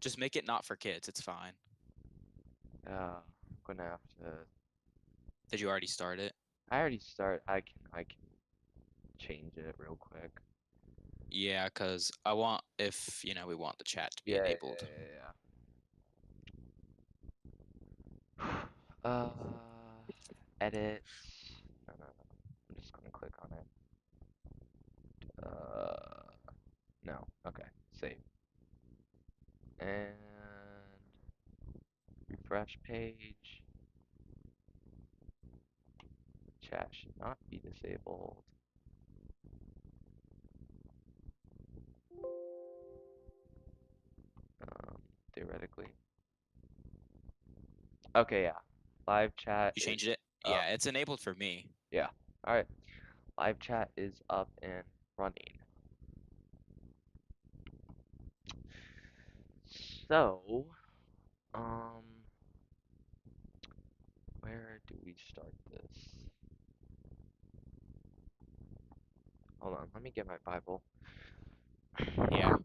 Just make it not for kids. It's fine. I'm gonna have to. Did you already start it? I already start. I can change it real quick. Yeah, cause I want if we want the chat to be Yeah, enabled. yeah, yeah, yeah. Edit. No, no, no. I'm just gonna click on it. No. Okay. Save. And refresh page. Chat should not be disabled. Um, Theoretically. Okay, yeah. Live chat You is changed it? up. Yeah, it's enabled for me. Yeah. All right. Live chat is up and running. So, um, where do we start this? Hold on, let me get my Bible. Yeah.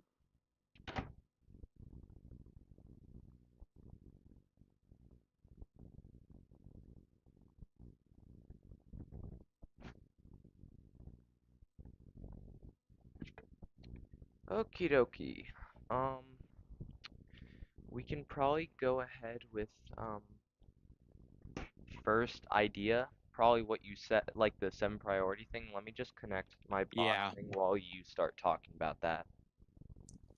Okie dokie. Um, we can probably go ahead with first idea. Probably what you said, like the 7 priority thing. Let me just connect my bot Yeah. thing while you start talking about that.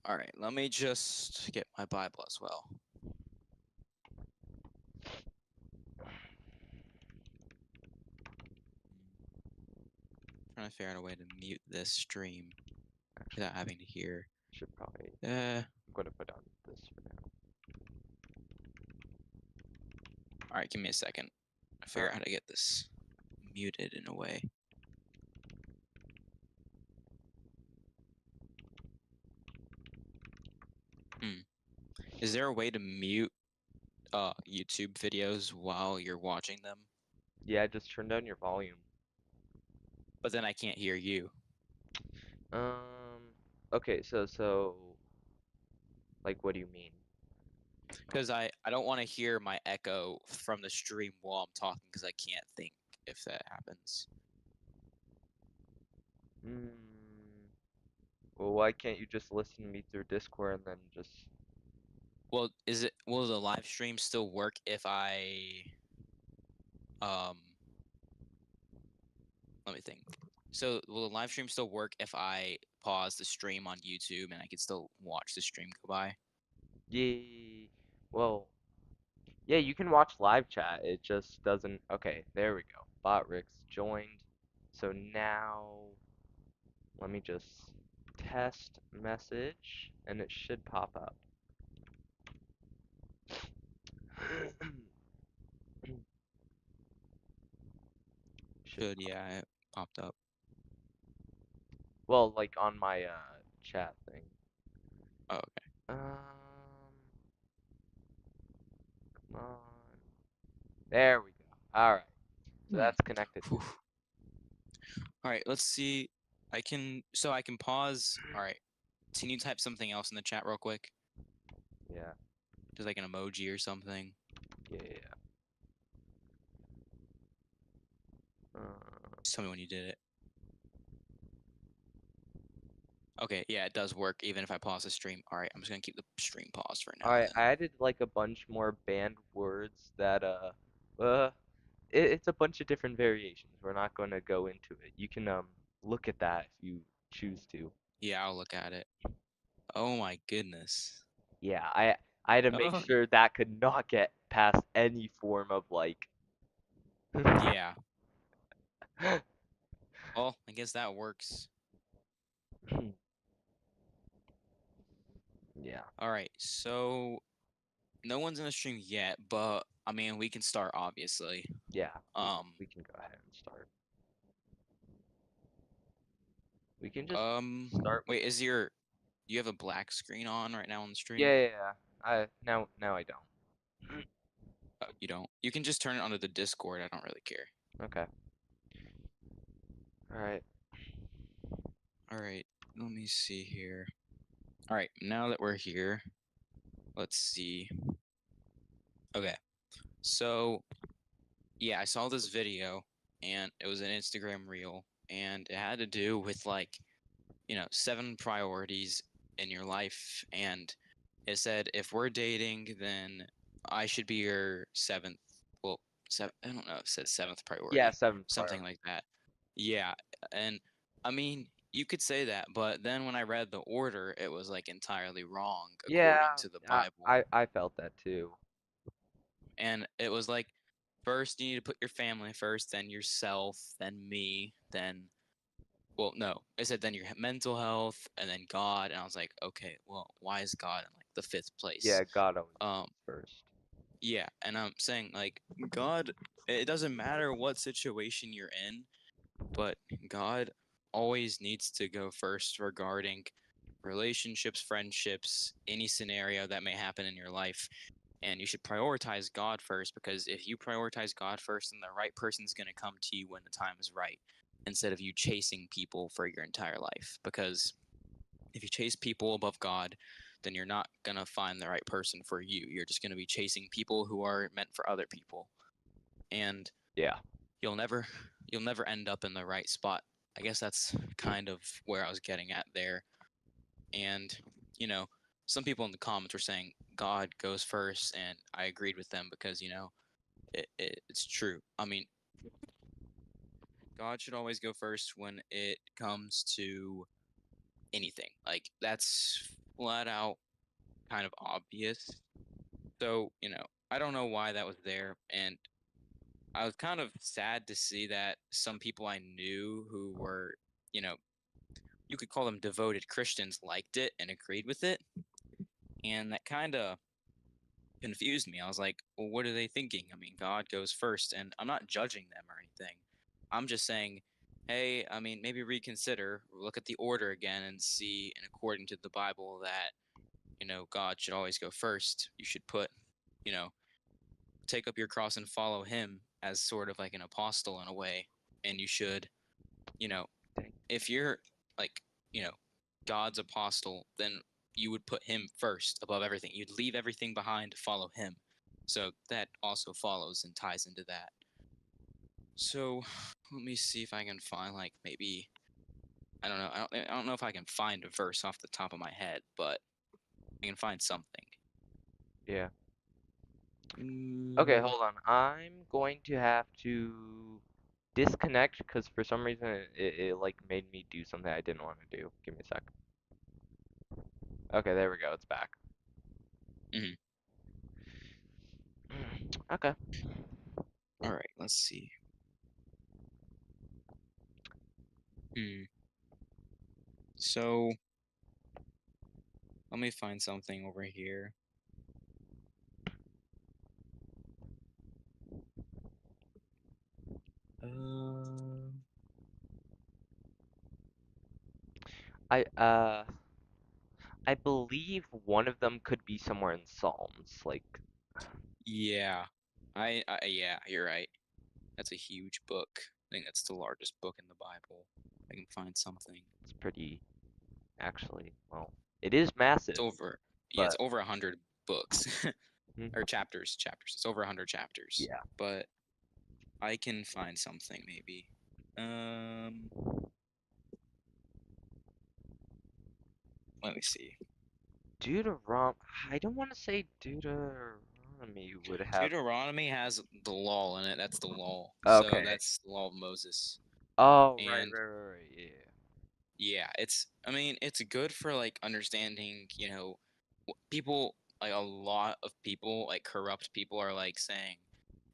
All right. Let me just get my Bible as well. Trying to figure out a way to mute this stream Actually, without having to hear. should probably. Uh. I'm gonna put on this for now. All right. Give me a second. I figure out how to get this muted in a way. Is there a way to mute YouTube videos while you're watching them? Yeah, just turn down your volume. But then I can't hear you. Okay, like, what do you mean? Because I don't want to hear my echo from the stream while I'm talking because I can't think if that happens. Hmm. Well, why can't you just listen to me through Discord and then just? Well, will the live stream still work if I um let me think. So will the live stream still work if I pause the stream on YouTube and I can still watch the stream go by? Yeah. Well, yeah, you can watch live chat. It just doesn't. Okay, there we go. Botrix joined. So now, let me just test message, and it should pop up. Should Should, pop. yeah, it popped up. Well, like on my chat thing. Oh, okay. Come on. There we go. All right. So Hmm. that's connected Whew. now. All right, let's see. I can pause. All right. Can you type something else in the chat real quick? Yeah. Just like an emoji or something. Yeah. Yeah. Just tell me when you did it. Okay, yeah, it does work even if I pause the stream. All right, I'm just gonna keep the stream paused for now Alright, then. I added like a bunch more banned words that uh it's a bunch of different variations. We're not going to go into it. You can look at that if you choose to. Yeah, I'll look at it. Oh my goodness. Yeah, I had to make Oh, sure that could not get past any form of like yeah. Well, I guess that works. Yeah. All right, so no one's in the stream yet, but I mean we can start obviously. Yeah, Um, we can go ahead and start. We can just start with wait, you have a black screen on right now on the yeah, stream? yeah, yeah. Now I don't. Oh, you don't. You can just turn it onto the Discord. I don't really care. Okay. All right. All right, let me see here. All right, now that we're here, let's see. Okay. So, yeah, I saw this video and it was an Instagram reel and it had to do with like, 7 priorities in your life and it said if we're dating then I should be your seventh, well, I don't know, it said seventh Yeah, priority, seventh something priority. like that. Yeah, and I mean, you could say that, but then when I read the order, it was like entirely wrong according Yeah, to the I, Bible. I felt that too. And it was like first you need to put your family first, then yourself, then me, then, well, no, it said then your mental health and then God, and I was like, okay, well, why is God in like the fifth place? Yeah, God always Um, comes first. yeah, and I'm saying like God, it doesn't matter what situation you're in, but God always needs to go first regarding relationships, friendships, any scenario that may happen in your life. And you should prioritize God first because if you prioritize God first, then the right person's going to come to you when the time is right instead of you chasing people for your entire life. Because if you chase people above God, then you're not going to find the right person for you. You're just going to be chasing people who are meant for other people. And Yeah. you'll never you'll never end up in the right spot. I guess that's kind of where I was getting at there. And you know, some people in the comments were saying God goes first, and I agreed with them because it's true. I mean, God should always go first when it comes to anything. Like that's flat out kind of obvious. So I don't know why that was there, and I was kind of sad to see that some people I knew who were, you know, you could call them devoted Christians liked it and agreed with it. And that kind of confused me. I was like, well, what are they thinking? I mean, God goes first, and I'm not judging them or anything. I'm just saying, hey, I mean, maybe reconsider, look at the order again and see, and according to the Bible, that, God should always go first. You should put, you know, take up your cross and follow him as sort of like an apostle in a way. And you should, you know, Dang. if you're like, you know, God's apostle, then you would put him first above everything. You'd leave everything behind to follow him. So that also follows and ties into that. So let me see if I can find like maybe I don't know. I don't know if I can find a verse off the top of my head, but I can find something. Yeah. Okay, Mm, hold on. I'm going to have to disconnect because for some reason it like made me do something I didn't want to do. Give me a sec. Okay, there we go. It's back. mhm. Okay. All right, let's see. Hmm. So let me find something over here. Uh, I I believe one of them could be somewhere in Psalms. Like yeah. Yeah, you're right. That's a huge book. I think that's the largest book in the Bible. I can find something. it's pretty actually. Well, it is It's massive, over. Yeah, it's but over 100 books or mhm, chapters. Chapters. It's over 100 chapters. yeah. But I can find something maybe. Um, let me see. I don't want to say Deuteronomy would have. Deuteronomy has the law in it. That's the law. So Okay. that's the law of Moses. Oh, right, And right, right, right. Yeah. yeah, I mean, it's good for like understanding, people, like a lot of people, like corrupt people are like saying,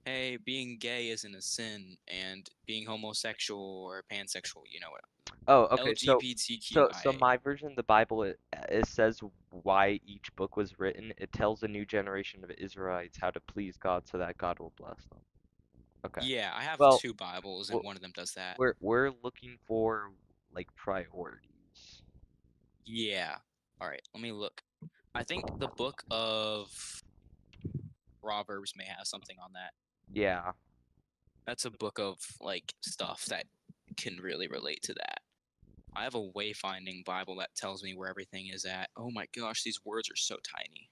hey, being gay isn't a sin and being homosexual or pansexual, what Oh, okay. So LGBTQIA. my version of the Bible it says why each book was written. It tells a new generation of Israelites how to please God so that God will bless them. Okay. Yeah, I have Well, two Bibles and we're one of them does that. we're looking for like priorities. Yeah. All right, let me look. I think the book of Proverbs may have something on that. Yeah. That's a book of like stuff that can really relate to that. I have a wayfinding Bible that tells me where everything is at. Oh my gosh, these words are so tiny.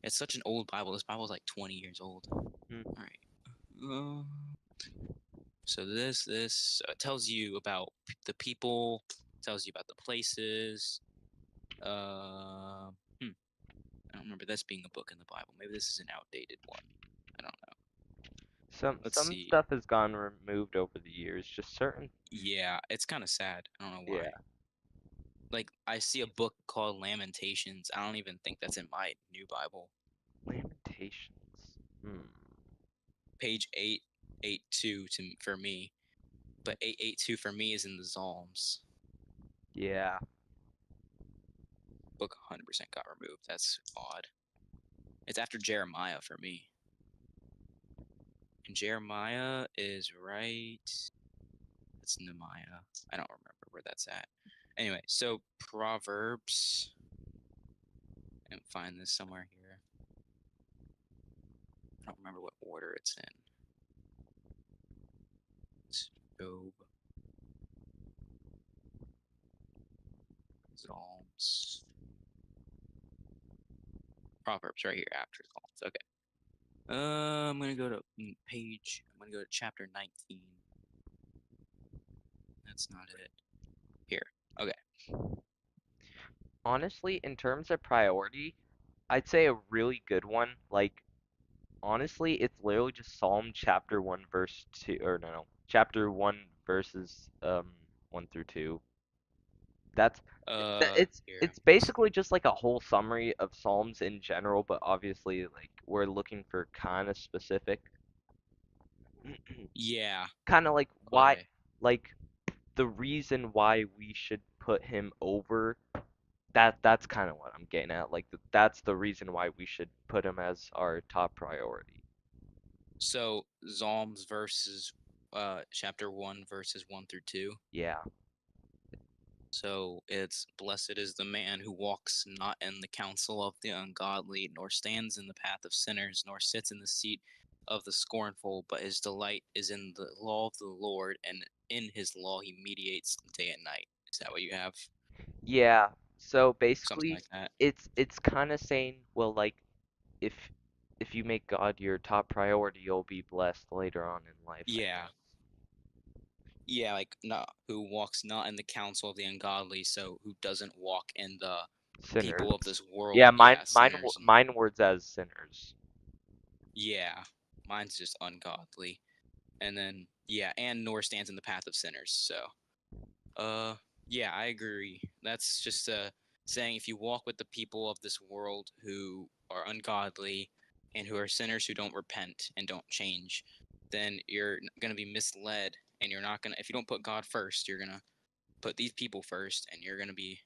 It's such an old Bible. This Bible is like 20 years old. Hmm. All right. Uh, so this tells you about the people, tells you about the places. Uh, hmm, I don't remember this being a book in the Bible. Maybe this is an outdated one. I don't know. Let's Some see. stuff has gone removed over the years. Just certain. Yeah, it's kind of sad. I don't know Yeah. why. Like I see a book called Lamentations. I don't even think that's in my new Bible. Lamentations. Hmm. Page 882 for me, but 882 for me is in the Psalms. Yeah. Book 100% got removed. That's odd. It's after Jeremiah for me. And Jeremiah is right. It's Nehemiah. I don't remember where that's at. Anyway, so Proverbs. And find this somewhere here. I don't remember what order it's in. It's Job, Psalms, Proverbs right here after Psalms. Okay. I'm gonna go to page. I'm gonna go to chapter 19. That's not it. Here. Okay. Honestly, in terms of priority, I'd say a really good one. Like, honestly, it's literally just Psalm chapter 1 verse 2, or no, chapter 1 verses 1 through 2. That's Here. it's basically just like a whole summary of Psalms in general, but obviously like we're looking for kind of specific, Yeah. kind of like why, Okay. like the reason why we should put him over. That's kind of what I'm getting at. Like that's the reason why we should put him as our top priority. So Psalms verses, chapter 1 verses 1 through 2. Yeah. So it's blessed is the man who walks not in the counsel of the ungodly, nor stands in the path of sinners, nor sits in the seat of the scornful, but his delight is in the law of the Lord, and in his law he meditates day and night. Is that what you have? Yeah. So Something basically like that? it's kind of saying, well, like if if you make God your top priority, you'll be blessed later on in life, I Yeah. guess. Yeah, like not who walks not in the counsel of the ungodly, so who doesn't walk in the people of Sinners. this world. Yeah, Yeah, sinners and mine words as sinners. yeah, mine's just ungodly. And then yeah, and nor stands in the path of sinners. So uh yeah, I agree. That's just saying if you walk with the people of this world who are ungodly and who are sinners who don't repent and don't change, then you're going to be misled, and you're not going to, if you don't put God first, you're going to put these people first, and you're going to be,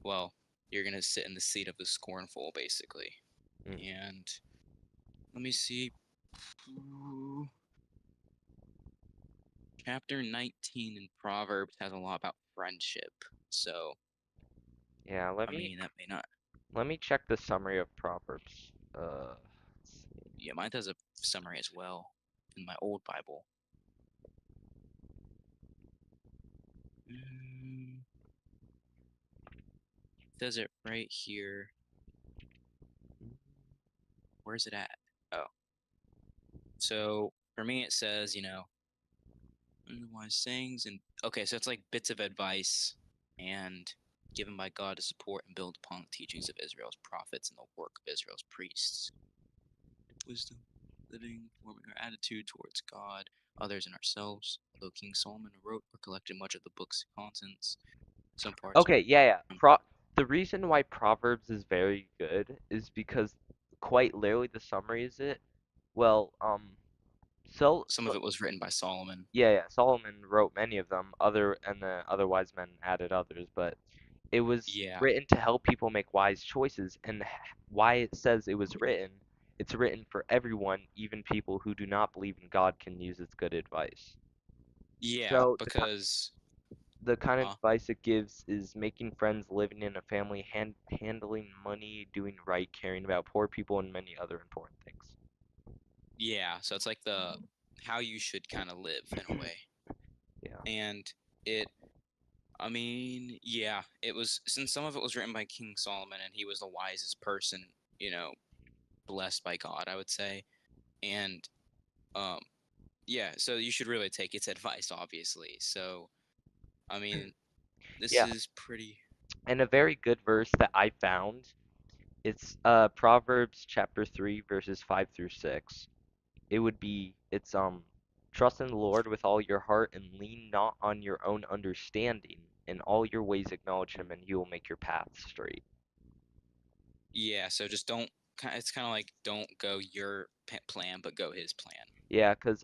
well, you're going to sit in the seat of the scornful basically. Mm, And let me see. Chapter 19 in Proverbs has a lot about friendship. So, yeah, I mean, that may not. let me check the summary of Proverbs. Let's see. Yeah, mine does a summary as well in my old Bible. Mm, Does it right here. Where's it at? Oh, so for me, it says, wise sayings. And okay, so it's like bits of advice and given by God to support and build upon the teachings of Israel's prophets and the work of Israel's priests. Wisdom, living, forming our attitude towards God, others, and ourselves. Although King Solomon wrote or collected much of the book's contents, some parts Okay, are yeah, yeah. from The reason why Proverbs is very good is because quite literally the summary is it. Well, some of it was written by Solomon. yeah, yeah. Solomon wrote many of them. The other wise men added others, but it was Yeah, written to help people make wise choices. And why it says it was written, it's written for everyone, even people who do not believe in God can use its good advice. yeah, So because the kind of uh, advice it gives is making friends, living in a family, handling money, doing right, caring about poor people, and many other important things. yeah, so it's like the how you should kind of live in a way, Yeah. and it. I mean, yeah, it was since some of it was written by King Solomon and he was the wisest person, you know, blessed by God, I would say. And um, yeah, so you should really take its advice, obviously. So, I mean, this Yeah, is pretty. and a very good verse that I found, it's Proverbs chapter 3 verses 5 through 6. It's trust in the Lord with all your heart and lean not on your own understanding. In all your ways acknowledge him and he will make your path straight. Yeah, so just don't. It's kind of like don't go your plan, but go his plan. Yeah, 'cause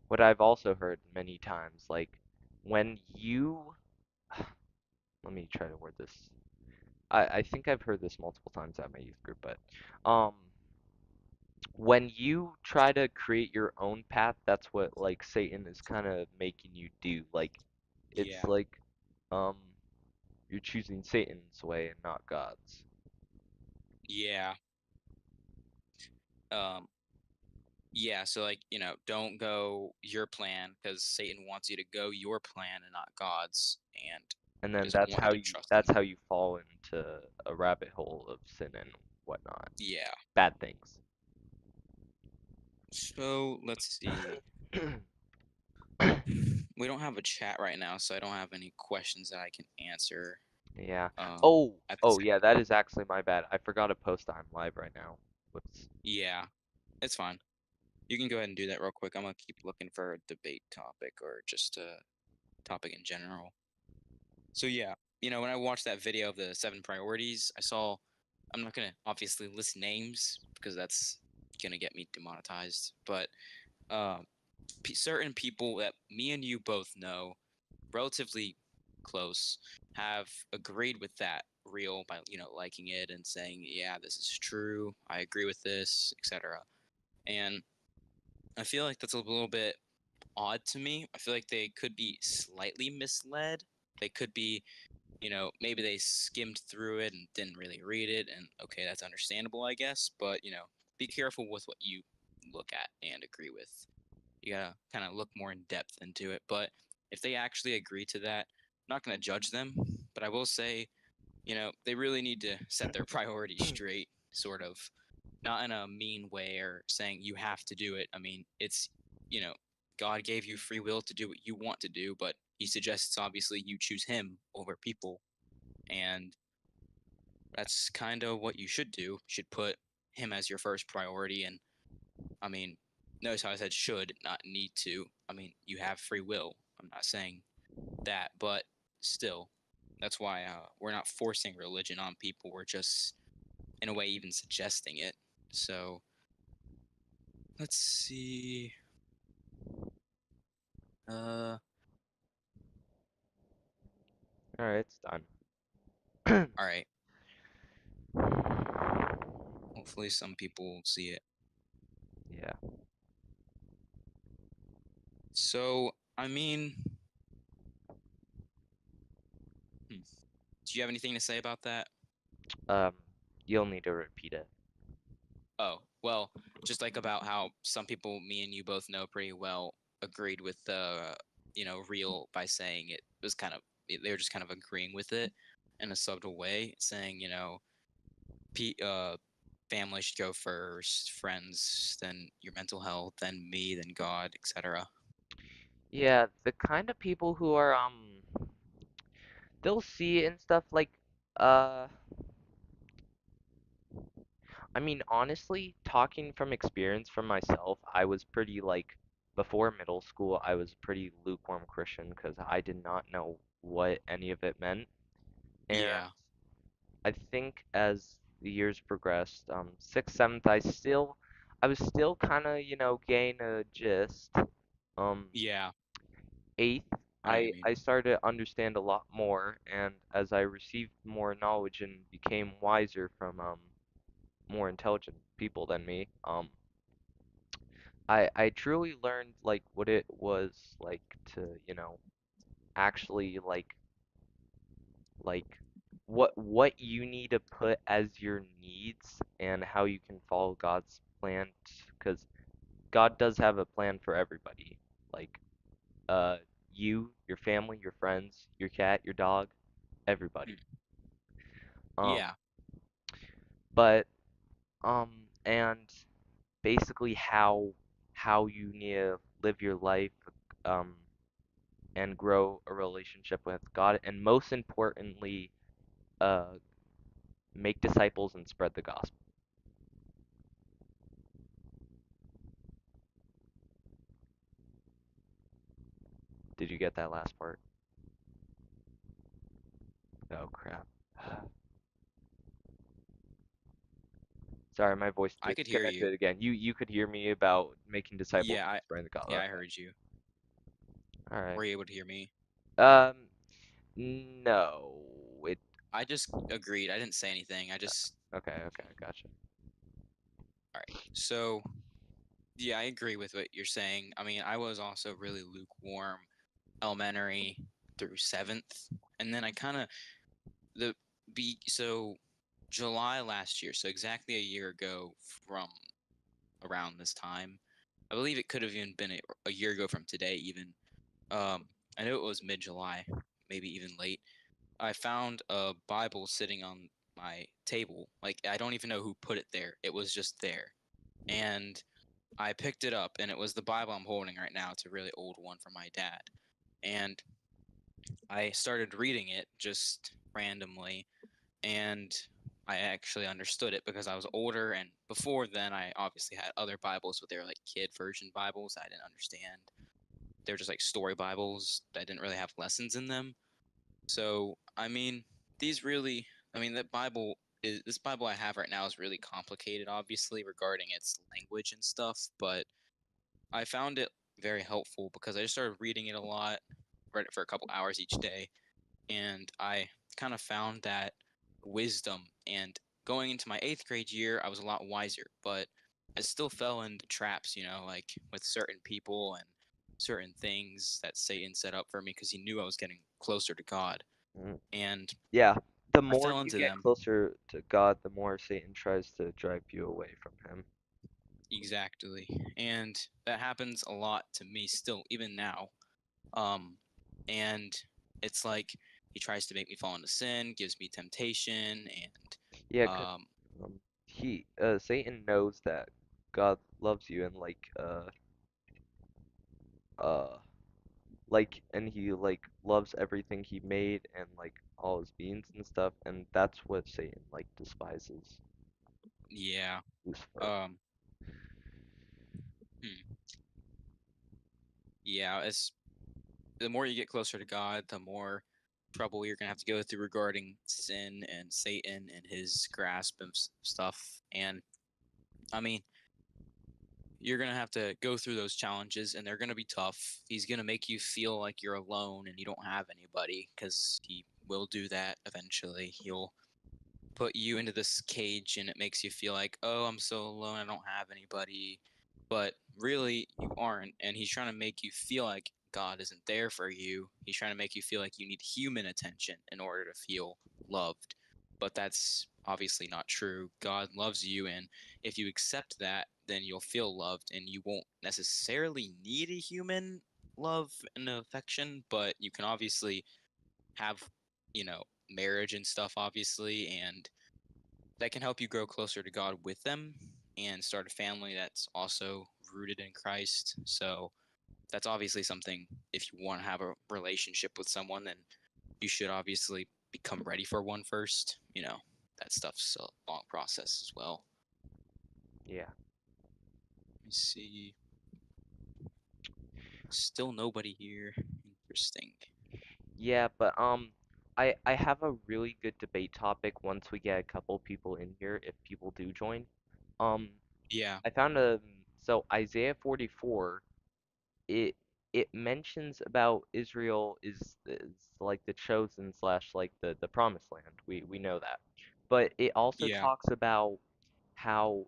what I've also heard many times, like when you let me try to word this. I think I've heard this multiple times at my youth group, but um when you try to create your own path, that's what like Satan is kind of making you do. Like it's Yeah, like um you're choosing Satan's way and not God's. yeah, um, yeah. So like don't go your plan because Satan wants you to go your plan and not God's, and And he then doesn't want you to trust him. that's how you fall into a rabbit hole of sin and whatnot. Yeah. Bad things. So let's see. We don't have a chat right now, so I don't have any questions that I can answer. Yeah. Um, Oh, at oh this. yeah, that is actually my bad. I forgot to post I'm live right now. Whoops. Yeah, it's fine. You can go ahead and do that real quick. I'm gonna keep looking for a debate topic or just a topic in general. So yeah, when I watched that video of the seven priorities, I saw. I'm not gonna obviously list names because that's gonna get me demonetized. But um, certain people that me and you both know, relatively close, have agreed with that reel by liking it and saying, yeah, this is true. I agree with this, etc. And I feel like that's a little bit odd to me. I feel like they could be slightly misled. They could be, maybe they skimmed through it and didn't really read it. And okay, that's understandable, I guess. But, be careful with what you look at and agree with. You gotta kind of look more in depth into it. But if they actually agree to that, I'm not going to judge them. But I will say, they really need to set their priorities straight, sort of not in a mean way or saying you have to do it. I mean, it's, you know, God gave you free will to do what you want to do, but he suggests obviously you choose him over people. And that's kind of what you should do. You should put him as your first priority. And I mean, notice how I said should, not need to. I mean, you have free will. I'm not saying that, but still, that's why we're not forcing religion on people. We're just, in a way, even suggesting it. So let's see. Uh, All right, it's done. all right. Hopefully, some people will see it. Yeah. So, I mean, hmm, do you have anything to say about that? Um, you'll need to repeat it. Oh, well, just like about how some people, me and you both know pretty well, agreed with the, real by saying it was kind of, they were just kind of agreeing with it in a subtle way, saying, family should go first, friends, then your mental health, then me, then God, etc. Yeah, the kind of people who are they'll see it and stuff like uh I mean honestly, talking from experience from myself, I was pretty like before middle school, I was a pretty lukewarm Christian because I did not know what any of it meant. And Yeah, I think as the years progressed, sixth, seventh, I was still kind of, getting a gist. Um, yeah, eighth, I know what you mean. I started to understand a lot more, and as I received more knowledge and became wiser from more intelligent people than me, I truly learned like what it was like to, actually like what you need to put as your needs and how you can follow God's plan because God does have a plan for everybody. Like uh you, your family, your friends, your cat, your dog, everybody. Mm. Um Yeah, but And basically how you need to live your life, um, and grow a relationship with God, and most importantly, uh, make disciples and spread the gospel. Did you get that last part? Oh crap. Sorry, my voice I could hear you. disconnected again. You could hear me about making disciples Yeah, and I spreading the gospel. yeah, I Okay. heard you. All right. Were you able to hear me? Um, no. It. I just agreed. I didn't say anything. I just Okay. Okay. Gotcha. all right. So yeah, I agree with what you're saying. I mean, I was also really lukewarm elementary through seventh, and then I kind of the be so July last year, so exactly a year ago from around this time. I believe it could have even been a year ago from today, even. I know it was mid July, maybe even late. I found a Bible sitting on my table. Like, I don't even know who put it there. It was just there. And I picked it up, and it was the Bible I'm holding right now. It's a really old one from my dad. And I started reading it just randomly, and I actually understood it because I was older. And before then, I obviously had other Bibles, but they were like kid version Bibles. I didn't understand. They're just like story Bibles that didn't really have lessons in them. So, I mean, these really, I mean, that Bible is this Bible I have right now is really complicated, obviously, regarding its language and stuff. But I found it very helpful because I just started reading it a lot, read it for a couple hours each day, and I kind of found that wisdom. And going into my eighth grade year, I was a lot wiser, but I still fell into traps, like with certain people and certain things that Satan set up for me because he knew I was getting closer to God. Mm. And Yeah. The I more fell you into get them. closer to God, the more Satan tries to drive you away from Him. Exactly. And that happens a lot to me still, even now. Um, and it's like he tries to make me fall into sin, gives me temptation, and Yeah, 'cause um, Satan knows that God loves you, and uh and he loves everything he made, and all his beings and stuff, and that's what Satan despises. yeah, Lucifer. um, hmm, yeah. It's the more you get closer to God, the more trouble you're gonna have to go through regarding sin and Satan and his grasp of stuff. And I mean, you're going to have to go through those challenges and they're going to be tough. He's going to make you feel like you're alone and you don't have anybody because he will do that eventually. He'll put you into this cage and it makes you feel like, oh, I'm so alone. I don't have anybody. But really, you aren't. And he's trying to make you feel like God isn't there for you. He's trying to make you feel like you need human attention in order to feel loved. But that's obviously not true. God loves you. And if you accept that, then you'll feel loved and you won't necessarily need a human love and affection. But you can obviously have, marriage and stuff, obviously. And that can help you grow closer to God with them and start a family that's also rooted in Christ. So that's obviously something, if you want to have a relationship with someone, then you should obviously become ready for one first. That stuff's a long process as well. Yeah. Let me see. Still nobody here. Interesting. Yeah, but I have a really good debate topic once we get a couple people in here, if people do join. Um, Yeah, I found so Isaiah 44, it it mentions about Israel is like the chosen slash the promised land. We know that. But it also yeah, talks about how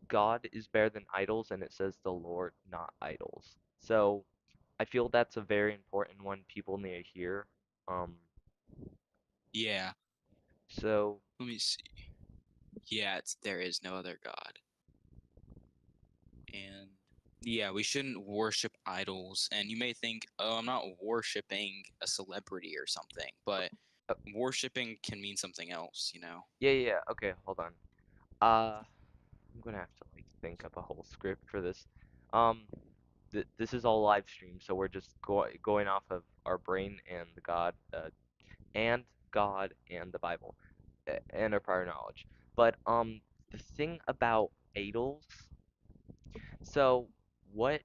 God is better than idols, and it says the Lord, not idols. So I feel that's a very important one people need to hear. Um, yeah. so Let me see. Yeah, there is no other God. And yeah, we shouldn't worship idols. And you may think, oh, I'm not worshiping a celebrity or something, but uh, worshiping can mean something else. yeah, yeah, okay, hold on. I'm gonna have to like think up a whole script for this. Um, this is all live stream, so we're just going off of our brain and the God and the Bible and our prior knowledge. But the thing about idols. So what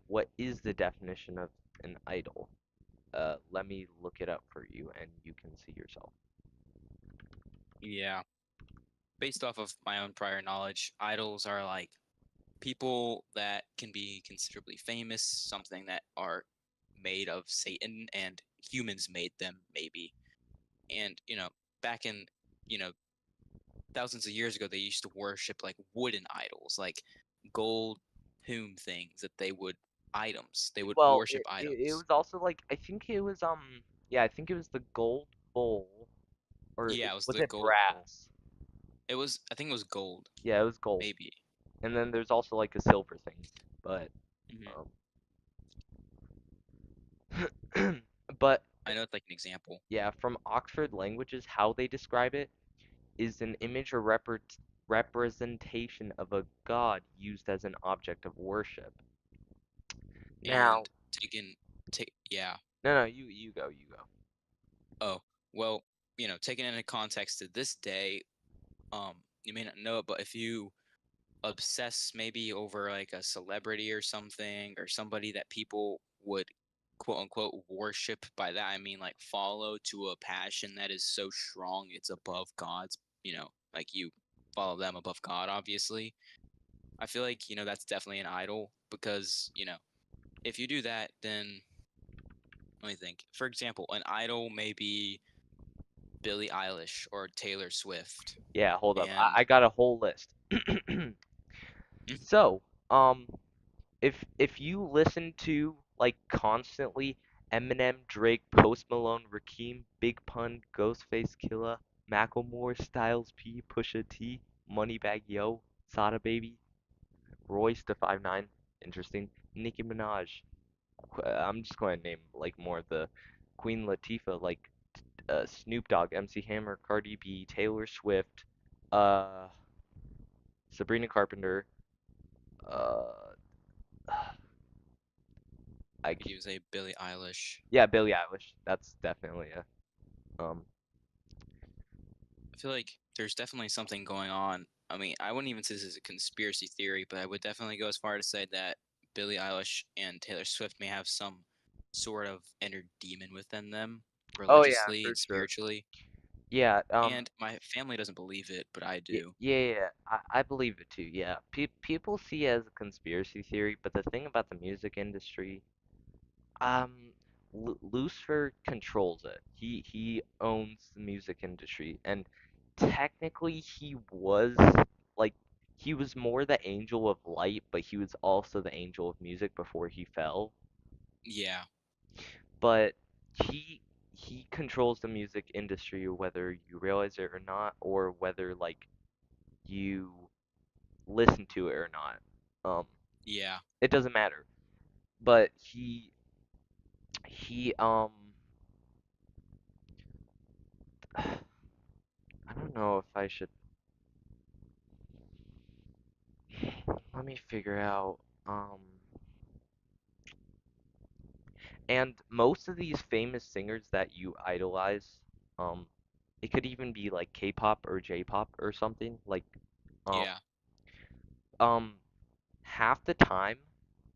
what is the definition of an idol? Let me look it up for you, and you can see yourself. Yeah. Based off of my own prior knowledge, idols are like people that can be considerably famous, something that are made of Satan and humans made them, maybe. And, back in, you know, thousands of years ago, they used to worship like wooden idols, like gold tomb things that they would items. They would Well, worship it items. was also like I think it was yeah, I think it was the gold bowl or Yeah, it was was the it gold bowl. brass? I think it was gold, Yeah, it was gold. maybe. And then there's also like a silver thing. But Hmm. but I know it's like an example. yeah, from Oxford Languages, how they describe it is an Mhm. image or representation of a god used as an object of worship. Now, And taken, take, yeah. no, you go, you go. Oh, well, taking into context to this day, you may not know it, but if you obsess maybe over like a celebrity or something, or somebody that people would quote unquote worship, by that I mean like follow to a passion that is so strong it's above God's, like you follow them above God, obviously. I feel like, that's definitely an idol because, if you do that, then let me think. For example, an idol may be Billie Eilish or Taylor Swift. Yeah, hold up. And I got a whole list. So, um, if you listen to like constantly Eminem, Drake, Post Malone, Rakim, Big Pun, Ghostface Killah, Macklemore, Styles P, Pusha T, Moneybagg Yo, Sada Baby, Royce da 5'9", interesting, Nicki Minaj. I'm just going to name like more of the Queen Latifah, like Snoop Dogg, MC Hammer, Cardi B, Taylor Swift, uh, Sabrina Carpenter, uh, I you say Billie Eilish. yeah, Billie Eilish. That's definitely a I feel like there's definitely something going on. I mean, I wouldn't even say this is a conspiracy theory, but I would definitely go as far to say that Billie Eilish and Taylor Swift may have some sort of inner demon within them, oh yeah, religiously for and sure. spiritually. Yeah, And my family doesn't believe it, but I do. yeah. I believe it too. Yeah, people see it as a conspiracy theory, but the thing about the music industry, um, Lucifer controls it. He owns the music industry, and technically like he was more the angel of light, but he was also the angel of music before he fell. Yeah, But he he controls the music industry whether you realize it or not, or whether like you listen to it or not. Um, yeah, it doesn't matter. But he I don't know if I should let me figure out and most of these famous singers that you idolize, um it could even be like K-pop or J-pop or something like um yeah, um half the time,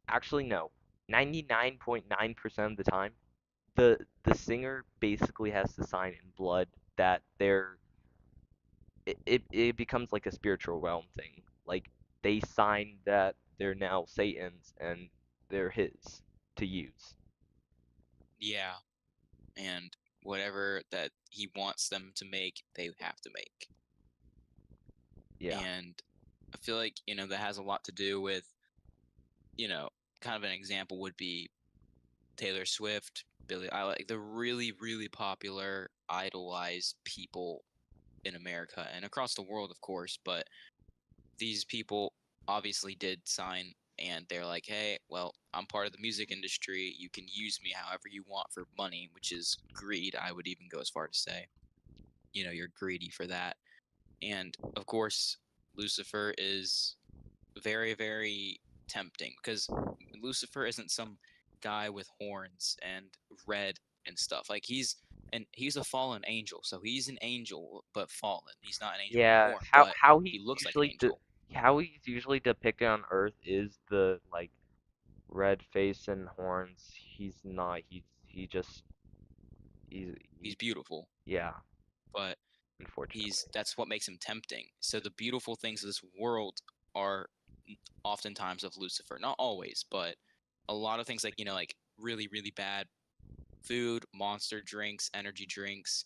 actually no, 99.9% of the time, the singer basically has to sign in blood that it becomes like a spiritual realm thing. Like they sign that they're now Satan's and they're his to use. yeah. And whatever that he wants them to make, they have to make. Yeah. And I feel like, that has a lot to do with, you know, kind of an example would be Taylor Swift, Billie Eilish, like the really, really popular, idolized people in America and across the world, of course. But these people obviously did sign and they're like, hey, well, I'm part of the music industry. You can use me however you want for money, which is greed. I would even go as far to say, you're greedy for that. And of course, Lucifer is very, very tempting because Lucifer isn't some guy with horns and red and stuff. Like he's a fallen angel, so he's an angel but fallen. He's not an angel Yeah, anymore, but he he's looks like an usually angel. how he's usually depicted on Earth is the like red face and horns. He's not. He just He's he beautiful, yeah, but he's unfortunately. that's what makes him tempting. So the beautiful things of this world are oftentimes of Lucifer. Not always, but a lot of things like, like really, really bad food, monster drinks, energy drinks.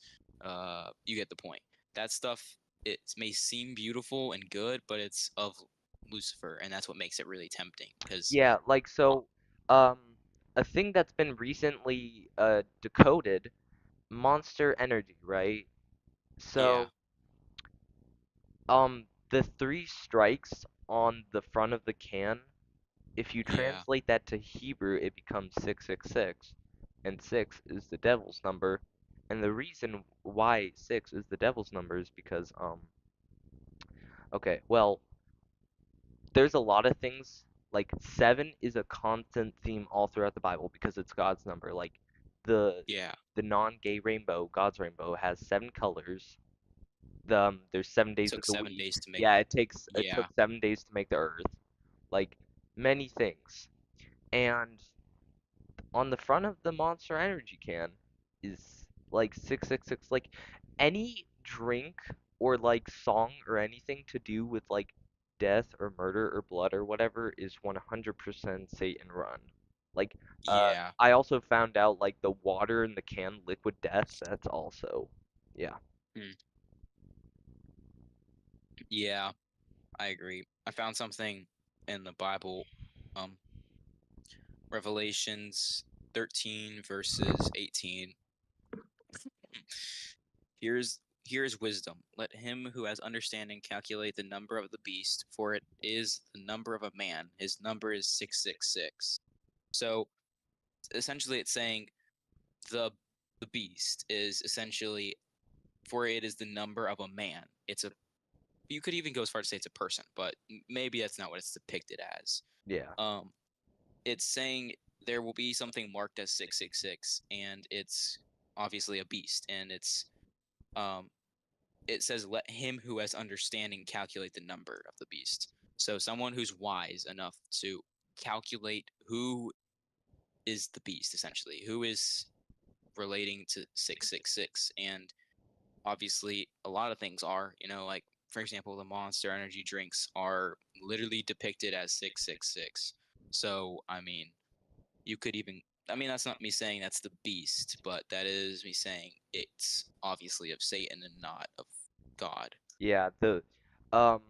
You get the point. That stuff, it may seem beautiful and good, but it's of Lucifer, and that's what makes it really tempting. Because, Yeah, like so um a thing that's been recently decoded, Monster Energy, right? yeah, So the three strikes on the front of the can, if you yeah, translate that to Hebrew, it becomes 666, and 6 is the devil's number. And the reason why 6 is the devil's number is because okay, well, there's a lot of things like 7 is a constant theme all throughout the Bible because it's God's number. Like the yeah. the non-gay rainbow, God's rainbow has 7 colors. There's 7 It days of took the 7 days week. to make. Yeah, it Yeah, took 7 days to make the earth. Like many things. And on the front of the Monster Energy can is like 666. Like any drink or like song or anything to do with like death or murder or blood or whatever is 100% Satan run. Like yeah, I also found out like the water in the can, liquid death, that's also yeah. mm, yeah. I agree. I found something in the Bible, um, Revelations 13 verses 18. Here's wisdom. Let him who has understanding calculate the number of the beast, for it is the number of a man. His number is 666. So essentially it's saying the the beast is essentially, for it is the number of a man. It's a, you could even go as far as to say it's a person, but maybe that's not what it's depicted as. Yeah. Um it's saying there will be something marked as 666, and it's obviously a beast, and um it says let him who has understanding calculate the number of the beast. So someone who's wise enough to calculate who is the beast, essentially, who is relating to 666. And obviously a lot of things are, like, for example, the Monster Energy drinks are literally depicted as 666. So I mean, you could even, I mean, that's not me saying that's the beast, but that is me saying it's obviously of Satan and not of God. Yeah, the um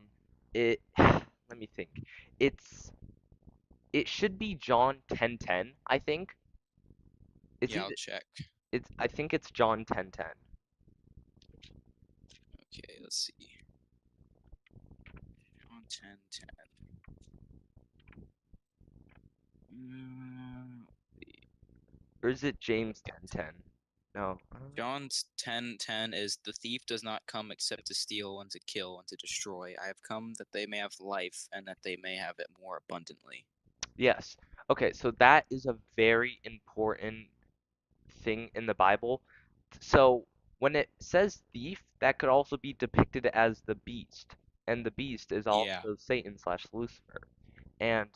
it let me think. It's it should be John 10:10, I think. It's Yeah, I'll either check. it's I think it's John 10:10. Okay, let's see. John 10:10. Mm, Or is it James 10:10? No. John's 10:10 is, the thief does not come except to steal and to kill and to destroy. I have come that they may have life and that they may have it more abundantly. Yes. Okay, so that is a very important thing in the Bible. So when it says thief, that could also be depicted as the beast, and the beast is Yeah, also Satan slash Lucifer. And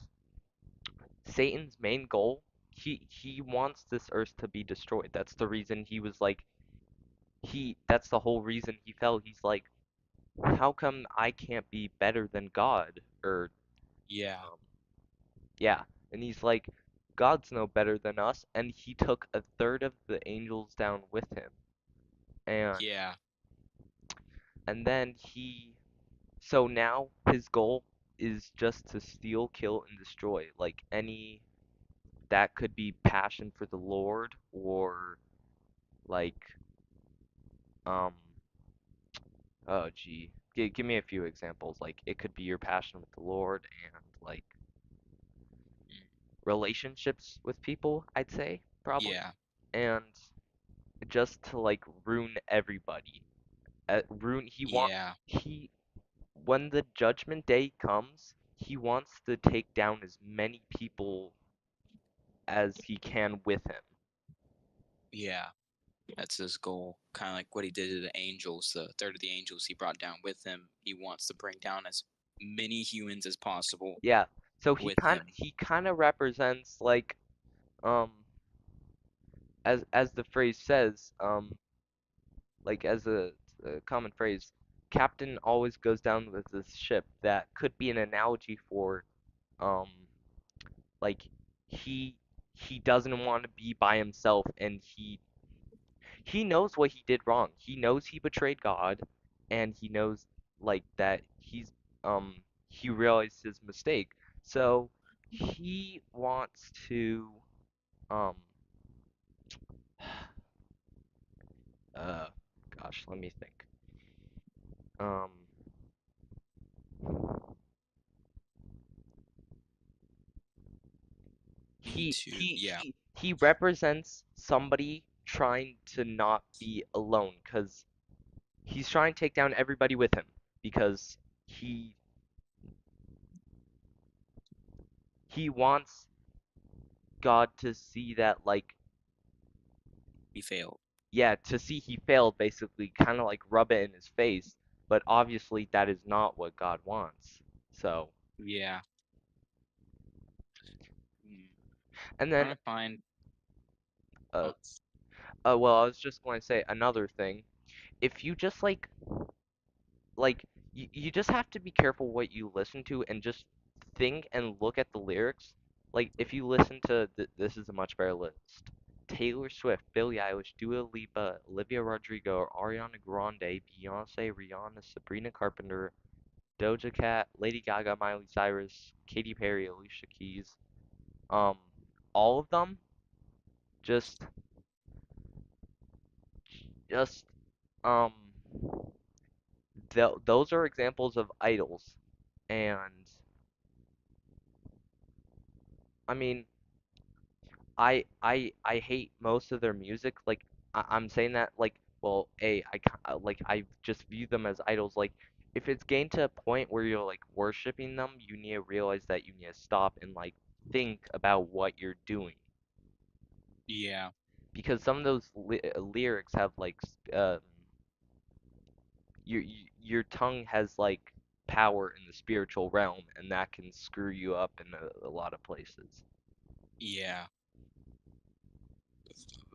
Satan's main goal, he wants this earth to be destroyed. That's the reason he was like that's the whole reason he fell. He's like, how come I can't be better than God? Or yeah, um, yeah. And he's like, God's no better than us, and he took a third of the angels down with him. And yeah, then so now his goal is just to steal, kill, and destroy. Like any that could be passion for the Lord or like um oh gee. Give me a few examples. Like it could be your passion with the Lord and like mm, relationships with people, I'd say, probably. yeah, And just to like ruin everybody. Ruin he want yeah, he when the judgment day comes, he wants to take down as many people as he can with him. Yeah, that's his goal. Kind of like what he did to the angels. The third of the angels he brought down with him. He wants to bring down as many humans as possible Yeah. So with him. he kind of represents like um as the phrase says, like as a common phrase, captain always goes down with this ship. That could be an analogy for um like he he doesn't want to be by himself, and he knows what he did wrong. He knows he betrayed God, and he knows like that he realized his mistake. So he wants to um uh gosh, let me think. Um Me too. Yeah, he represents somebody trying to not be alone, cuz he's trying to take down everybody with him because he he wants God to see that like he failed. yeah, to see he failed, basically kind of like rub it in his face, but obviously that is not what God wants. So, Yeah. Hmm. and then Trying to find. uh Oh, well, I was just going to say another thing. If you just like you just have to be careful what you listen to and just think and look at the lyrics. Like if you listen to this is a much better list. Taylor Swift, Billie Eilish, Dua Lipa, Olivia Rodrigo, Ariana Grande, Beyonce, Rihanna, Sabrina Carpenter, Doja Cat, Lady Gaga, Miley Cyrus, Katy Perry, Alicia Keys, um, all of them just just um those are examples of idols, and I mean I hate most of their music. Like I'm saying that like well like I just view them as idols. Like if it's getting to a point where you're like worshiping them, you need to realize that you need to stop and like think about what you're doing. yeah. Because some of those lyrics have like your tongue has like power in the spiritual realm, and that can screw you up in a lot of places. Yeah.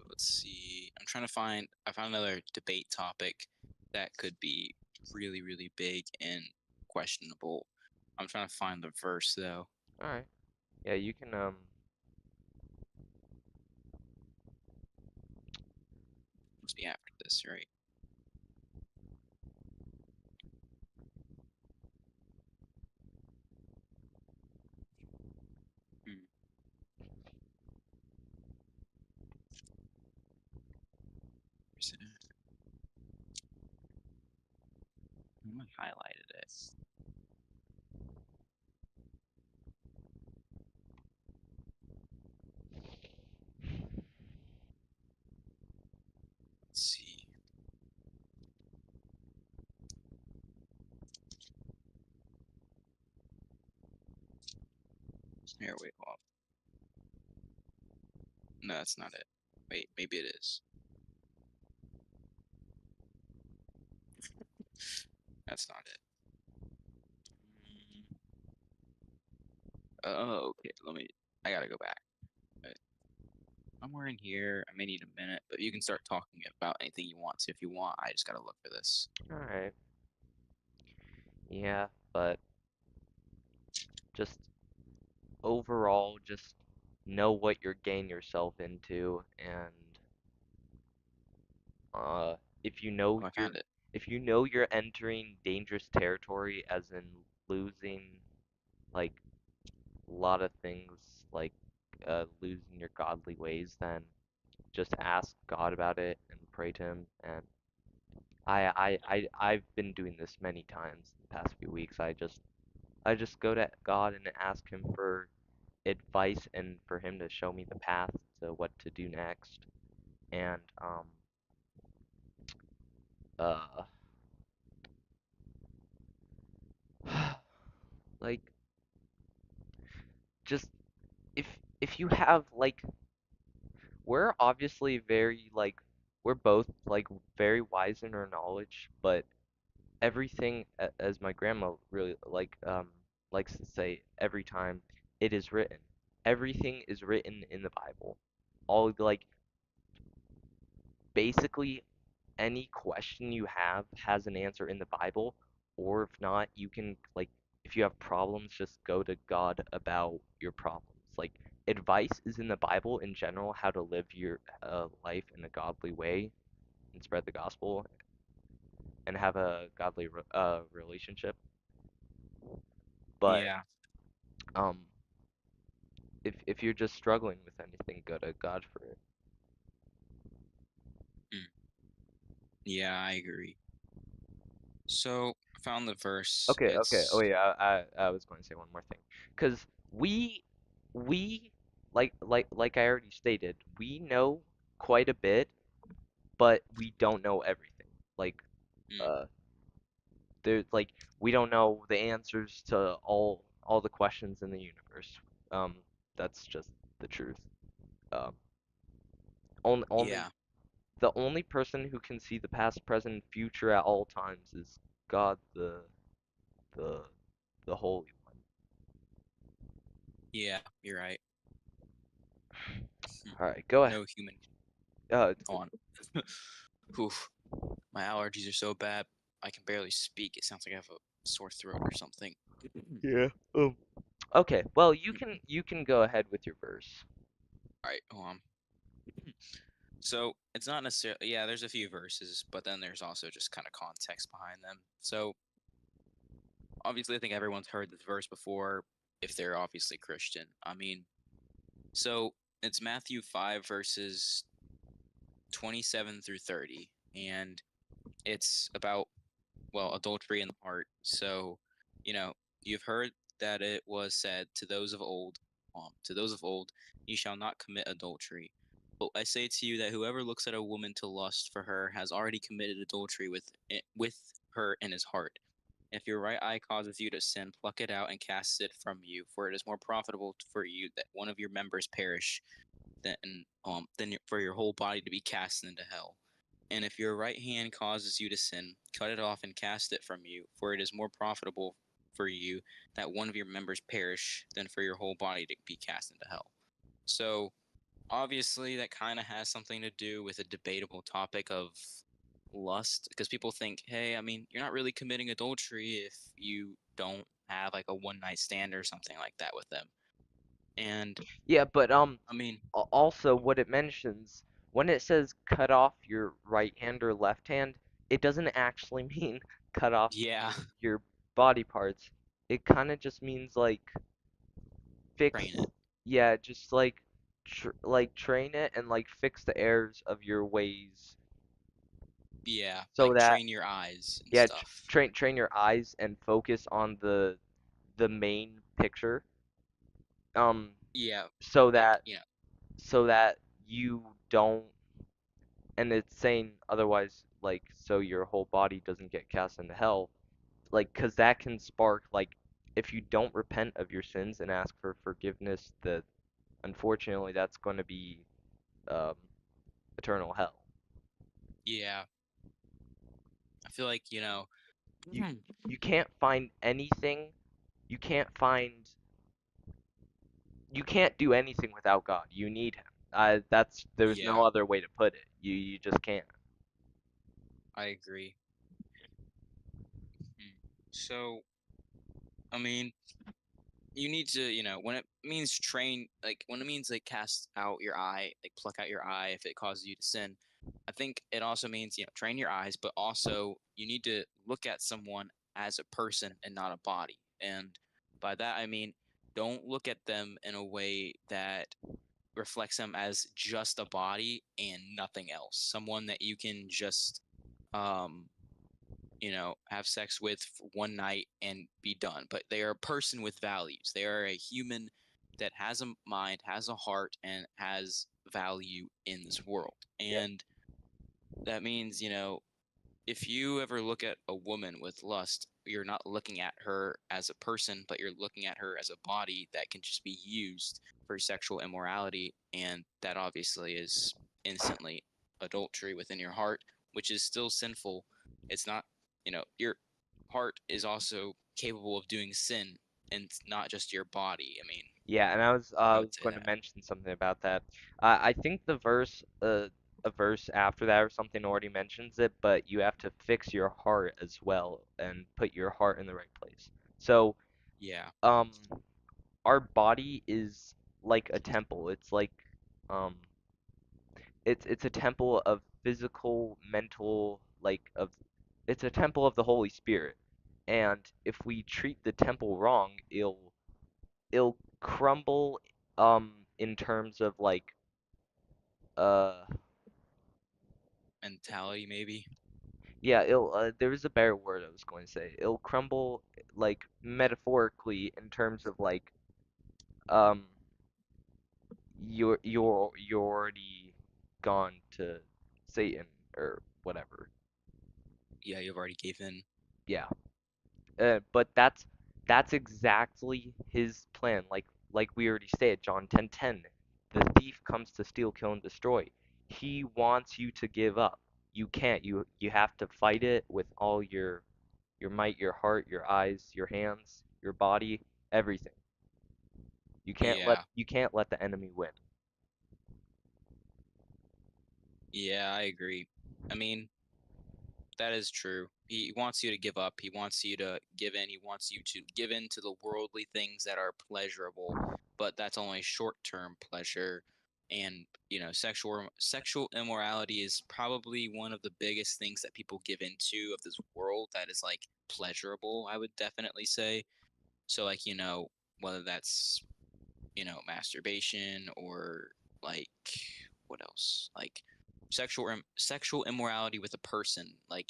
Let's see. I'm trying to find. I found another debate topic that could be really, really big and questionable. I'm trying to find the verse though. All right. Yeah, you can Must be after this, right? Hmm. Where's it at? I highlighted it. Let's see. Here, wait, hold on. No, that's not it. Wait, maybe it is. That's not it. Mm, oh, okay. Let me. I gotta go back. Wait, somewhere in here. I may need a minute, but you can start talking about anything you want to if you want. I just gotta look for this. all right. Yeah, but just overall, just know what you're getting yourself into, and uh, if you know Oh, I you're found it. if you know you're entering dangerous territory, as in losing like a lot of things, like losing your godly ways, then just ask God about it and pray to Him. And I've been doing this many times in the past few weeks. I just go to God and ask Him for advice and for Him to show me the path to what to do next. And uh Like, just if if you have like, we're obviously very like, we're both like very wise in our knowledge, but everything, as my grandma really likes to say every time, it is written. Everything is written in the Bible. All like basically any question you have has an answer in the Bible, or if not, you can like if you have problems, just go to God about your problems. Like advice is in the Bible in general, how to live your life in a godly way and spread the gospel and have a godly relationship. But Yeah. um, if you're just struggling with anything, go to God for it. Mm. Yeah, I agree. So I found the verse. Okay, okay. Oh It's yeah, I was going to say one more thing, because we we like I already stated, we know quite a bit, but we don't know everything. Like mm, uh, there's like we don't know the answers to all the questions in the universe. Um, that's just the truth. Um, only yeah, the only person who can see the past, present, and future at all times is God, the the Holy One. yeah. You're right. Hmm. All right, go ahead. No human Uh, on. Oof. My allergies are so bad. I can barely speak. It sounds like I have a sore throat or something. yeah. Okay. Well, you can go ahead with your verse. All right, hold on. So it's not necessarily, yeah, there's a few verses, but then there's also just kind of context behind them. So obviously, I think everyone's heard this verse before if they're obviously Christian. I mean, so it's Matthew 5, verses 27 through 30. And it's about, well, adultery in the heart. So, you know, you've heard that it was said to those of old, you shall not commit adultery. But I say to you that whoever looks at a woman to lust for her has already committed adultery with her in his heart. If your right eye causes you to sin, pluck it out and cast it from you, for it is more profitable for you that one of your members perish than for your whole body to be cast into hell. And if your right hand causes you to sin, cut it off and cast it from you, for it is more profitable for you that one of your members perish than for your whole body to be cast into hell. So obviously that kind of has something to do with a debatable topic of lust, because people think, hey, I mean, you're not really committing adultery if you don't have like a one night stand or something like that with them. And Yeah, but I mean, also what it mentions when it says cut off your right hand or left hand, it doesn't actually mean cut off yeah, your body parts. It kind of just means like train fix, it. yeah, just like like train it and like fix the errors of your ways Yeah, so like that train your eyes and yeah, stuff. train your eyes and focus on the main picture. Um, Yeah, so like, that so that you don't, and it's saying otherwise, like so your whole body doesn't get cast into hell, like because that can spark like if you don't repent of your sins and ask for forgiveness, that unfortunately that's going to be um, eternal hell. yeah. I feel like, You you can't find anything. You can't find. You can't do anything without God. You need Him. That's there's no yeah, other way to put it. You just can't. I agree. Mm. So, I mean, you need to, when it means train, like when it means like cast out your eye, like pluck out your eye if it causes you to sin, I think it also means, train your eyes, but also you need to look at someone as a person and not a body. And by that, I mean, don't look at them in a way that reflects them as just a body and nothing else. Someone that you can just, um, have sex with for one night and be done. But they are a person with values. They are a human that has a mind, has a heart, and has value in this world. Yep. And that means, if you ever look at a woman with lust, you're not looking at her as a person, but you're looking at her as a body that can just be used for sexual immorality. And that obviously is instantly adultery within your heart, which is still sinful. It's not, your heart is also capable of doing sin and it's not just your body. I mean, Yeah, and I was I I would was say going to that. mention something about that. I think a verse after that or something already mentions it, but you have to fix your heart as well and put your heart in the right place. So, Yeah, um, our body is like a temple. It's like um, it's a temple of physical, mental, it's a temple of the Holy Spirit. And if we treat the temple wrong, it'll crumble in terms of uh mentality maybe. yeah, it'll there was a better word I was going to say. It'll crumble like metaphorically in terms of um you're already gone to Satan or whatever. Yeah, you've already gave in. Yeah. But that's exactly his plan. Like we already stated, John 10:10. The thief comes to steal, kill, and destroy. He wants you to give up. You can't. You have to fight it with all your might, your heart, your eyes, your hands, your body, everything. Yeah, You can't let the enemy win. yeah, I agree. I mean, that is true. He wants you to give up. He wants you to give in. He wants you to give in to the worldly things that are pleasurable, but that's only short-term pleasure. And, sexual immorality is probably one of the biggest things that people give into of this world that is like pleasurable, I would definitely say. So like, whether that's masturbation or like what else? Like sexual immorality with a person, like,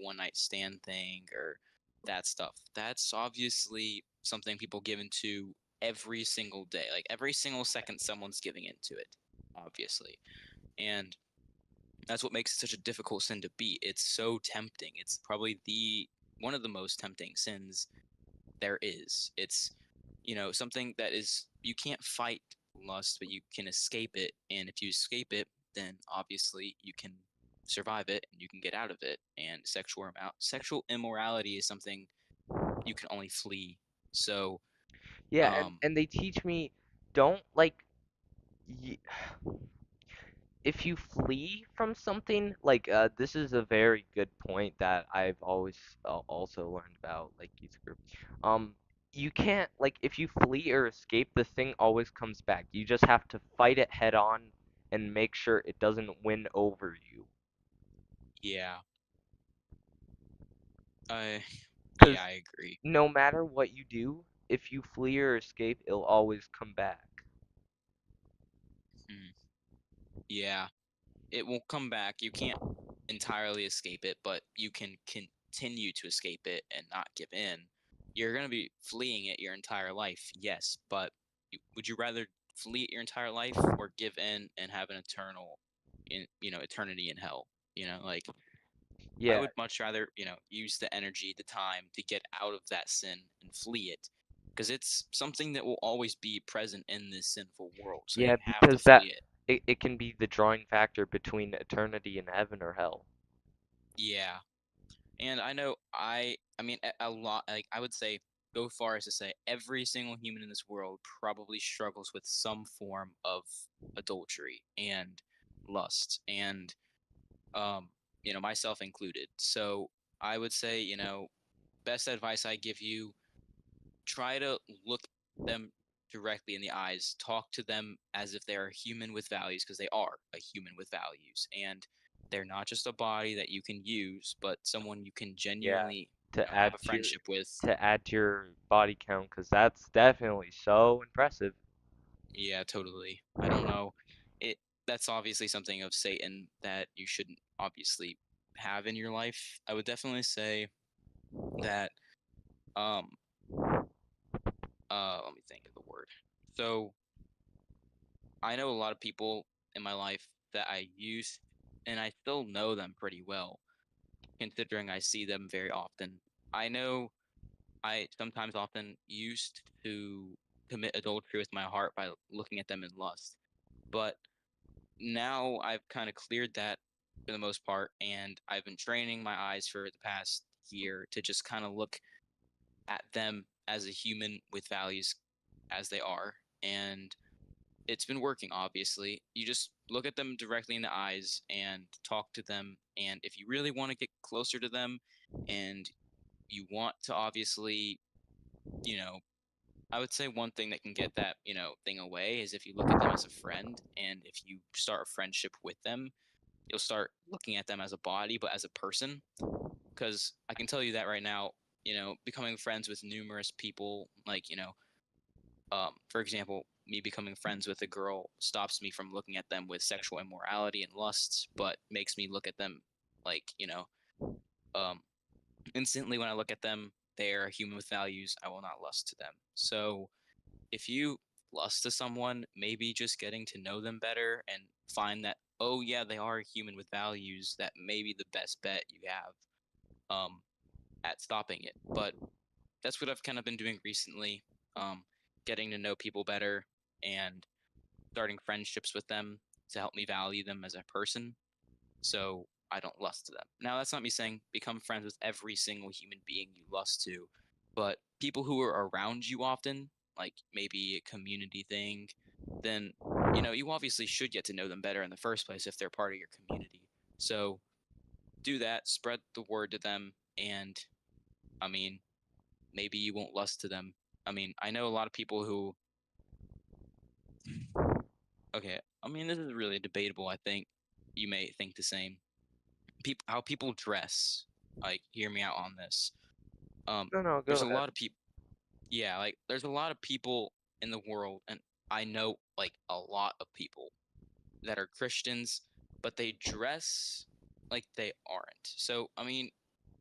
one night stand thing or that stuff. That's obviously something people give into every single day. Like every single second someone's giving into it, obviously. And that's what makes it such a difficult sin to beat. It's so tempting. It's probably the one of the most tempting sins there is. It's, something that is you can't fight lust, but you can escape it. And if you escape it, then obviously you can survive it and you can get out of it. And sexual immorality is something you can only flee. So, Yeah, um, and they teach me don't y if you flee from something, this is a very good point that I've always also learned about youth group. Um, you can't if you flee or escape, the thing always comes back. You just have to fight it head on and make sure it doesn't win over you. yeah, I yeah, Because I agree. no matter what you do, if you flee or escape, it'll always come back. Hmm. Yeah, it will come back. You can't entirely escape it, but you can continue to escape it and not give in. You're going to be fleeing it your entire life, yes, but would you rather flee it your entire life or give in and have an eternity in hell? Like I Yeah, would much rather, use the energy, the time to get out of that sin and flee it because it's something that will always be present in this sinful world. So you yeah, have to because flee it. it can be the drawing factor between eternity and heaven or hell. Yeah. And I know I mean a lot, like I would say go far as to say every single human in this world probably struggles with some form of adultery and lust and myself included. So I would say, best advice I give you, try to look them directly in the eyes, talk to them as if they are a human with values because they are a human with values and they're not just a body that you can use, but someone you can Yeah, genuinely, to have add a to your friendship with. to add to your body count, because that's definitely so impressive. Yeah, totally. I don't know. It That's obviously something of Satan that you shouldn't obviously have in your life. I would definitely say that um let me think of the word. So I know a lot of people in my life that I use and I still know them pretty well. considering I see them very often. I know I sometimes often used to commit adultery with my heart by looking at them in lust, but now I've kind of cleared that for the most part, and I've been training my eyes for the past year to just kind of look at them as a human with values as they are. And it's been working, obviously. You just look at them directly in the eyes and talk to them. And if you really want to get closer to them and you want to obviously, you know, I would say one thing that can get that, thing away is if you look at them as a friend and if you start a friendship with them, you'll start looking at them as a body, but as a person. Because I can tell you that right now, becoming friends with numerous people, like, for example, me becoming friends with a girl stops me from looking at them with sexual immorality and lusts, but makes me look at them like, um, instantly when I look at them, they're a human with values. I will not lust to them. So if you lust to someone, maybe just getting to know them better and find that, oh, yeah, they are a human with values, that may be the best bet you have um, at stopping it. But that's what I've kind of been doing recently, um, getting to know people better and starting friendships with them to help me value them as a person so I don't lust to them. Now, that's not me saying become friends with every single human being you lust to, but people who are around you often, like maybe a community thing, then, you obviously should get to know them better in the first place if they're part of your community. So do that, spread the word to them, and I mean, maybe you won't lust to them. I mean, I know a lot of people who, okay, I mean, this is really debatable. I think you may think the same. People, how people dress, like, hear me out on this. No, no, There's go a ahead. lot of people, yeah, like, there's a lot of people in the world, and I know, like, a lot of people that are Christians, but they dress like they aren't. So, I mean,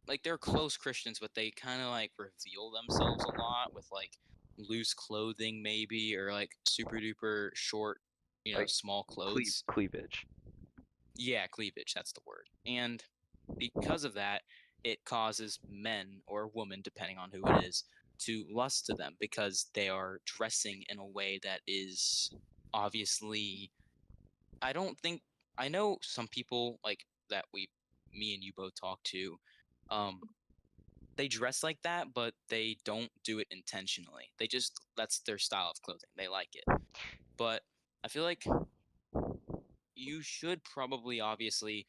like they're close Christians, but they kind of like reveal themselves a lot with like loose clothing, maybe, or like super duper short, Like small clothes. cleavage. Yeah, cleavage, that's the word. And because of that, it causes men or women, depending on who it is, to lust to them because they are dressing in a way that is obviously, I don't think, I know some people like that me and you both talk to. Um, they dress like that, but they don't do it intentionally. They just that's their style of clothing. They like it. But I feel like you should probably obviously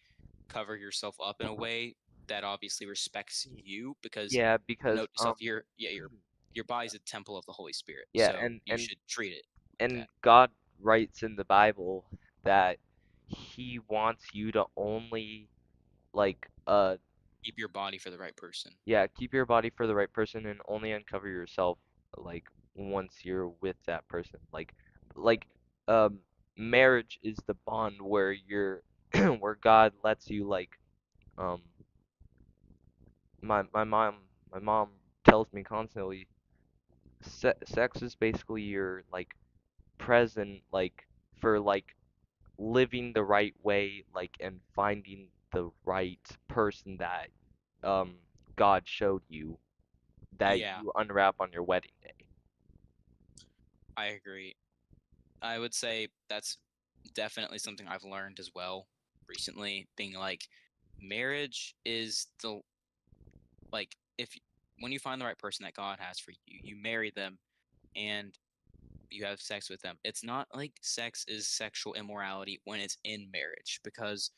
cover yourself up in a way that obviously respects you because Yeah, because note yourself your body's a temple of the Holy Spirit. yeah, So you should treat it like and that. God writes in the Bible that he wants you to only like Keep your body for the right person. yeah, keep your body for the right person and only uncover yourself like once you're with that person. Like um marriage is the bond where you're where God lets you like um my my mom my mom tells me constantly sex is basically your like present like for like living the right way like and finding the right person that um God showed you that Yeah, you unwrap on your wedding day. I agree. I would say that's definitely something I've learned as well recently, being like marriage is the like if when you find the right person that God has for you, you marry them and you have sex with them. It's not like sex is sexual immorality when it's in marriage because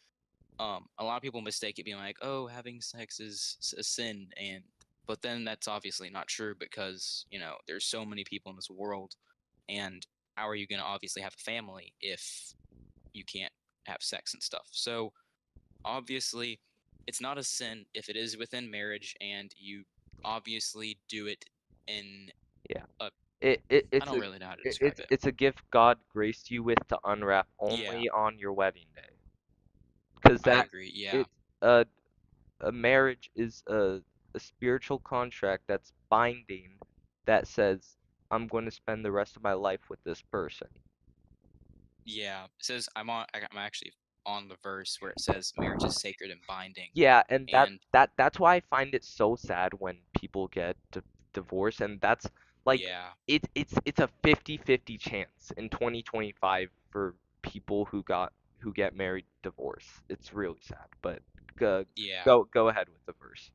a lot of people mistake it being like, oh, having sex is a sin, and but then that's obviously not true because there's so many people in this world, and how are you going to obviously have a family if you can't have sex and stuff? So obviously it's not a sin if it is within marriage and you obviously do it in Yeah. a I It's don't a really know how to describe it. it's a gift God graced you with to unwrap Yeah, only on your wedding day. Because I that agree. Yeah. it a marriage is a spiritual contract that's binding that says I'm going to spend the rest of my life with this person. Yeah. It says I'm actually on the verse where it says marriage is sacred and binding. Yeah, and And that's why I find it so sad when people get divorced, and that's like yeah, it's a 50-50 chance in 2025 for people who get married divorce. It's really sad, but go yeah. go ahead with the verse.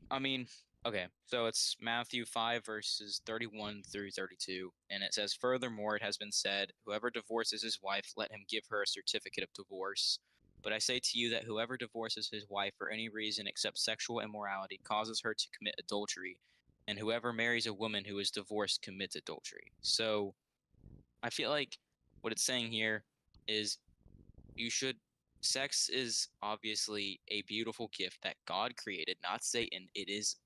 I mean, okay, so it's Matthew 5, verses 31 through 32. And it says, "Furthermore, it has been said, whoever divorces his wife, let him give her a certificate of divorce. But I say to you that whoever divorces his wife for any reason except sexual immorality causes her to commit adultery. And whoever marries a woman who is divorced commits adultery." So I feel like what it's saying here is you should sex is obviously a beautiful gift that God created, not Satan. It's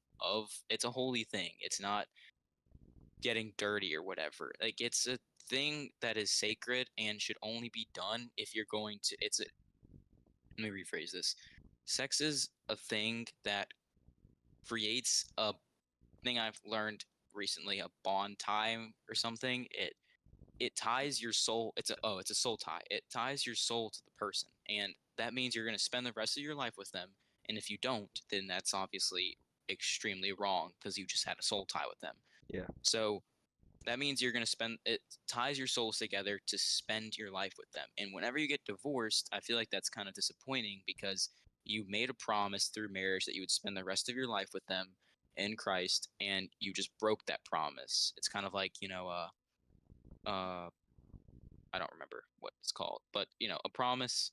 a holy thing. It's not getting dirty or whatever. Like it's a thing that is sacred and should only be done if you're going to let me rephrase this. Sex is a thing that creates a thing I've learned recently, a bond time or something. It ties your soul. It's a soul tie. It ties your soul to the person, and that means you're going to spend the rest of your life with them. And if you don't, then that's obviously extremely wrong because you just had a soul tie with them. Yeah. So that means you're going to spend it ties your souls together to spend your life with them. And whenever you get divorced, I feel like that's kind of disappointing because you made a promise through marriage that you would spend the rest of your life with them in Christ, and you just broke that promise. It's kind of like, uh I don't remember what it's called, but a promise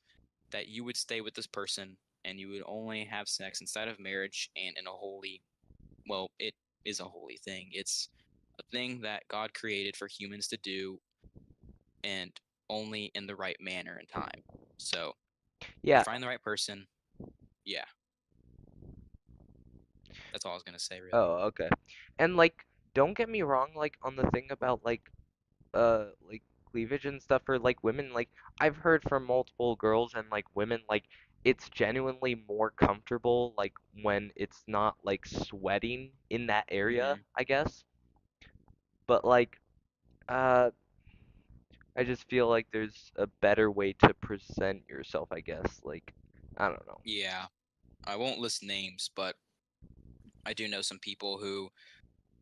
that you would stay with this person and you would only have sex inside of marriage and in a holy, well, it is a holy thing. It's a thing that God created for humans to do and only in the right manner and time. So, if you Yeah. find the right person, yeah, that's all I was going to say, really. Oh, okay. And like, don't get me wrong, like on the thing about like cleavage and stuff for like women, like I've heard from multiple girls and like women, like it's genuinely more comfortable like when it's not like sweating in that area, Hmm. I guess. But like uh I just feel like there's a better way to present yourself, I guess. Like I don't know. Yeah, I won't list names, but I do know some people who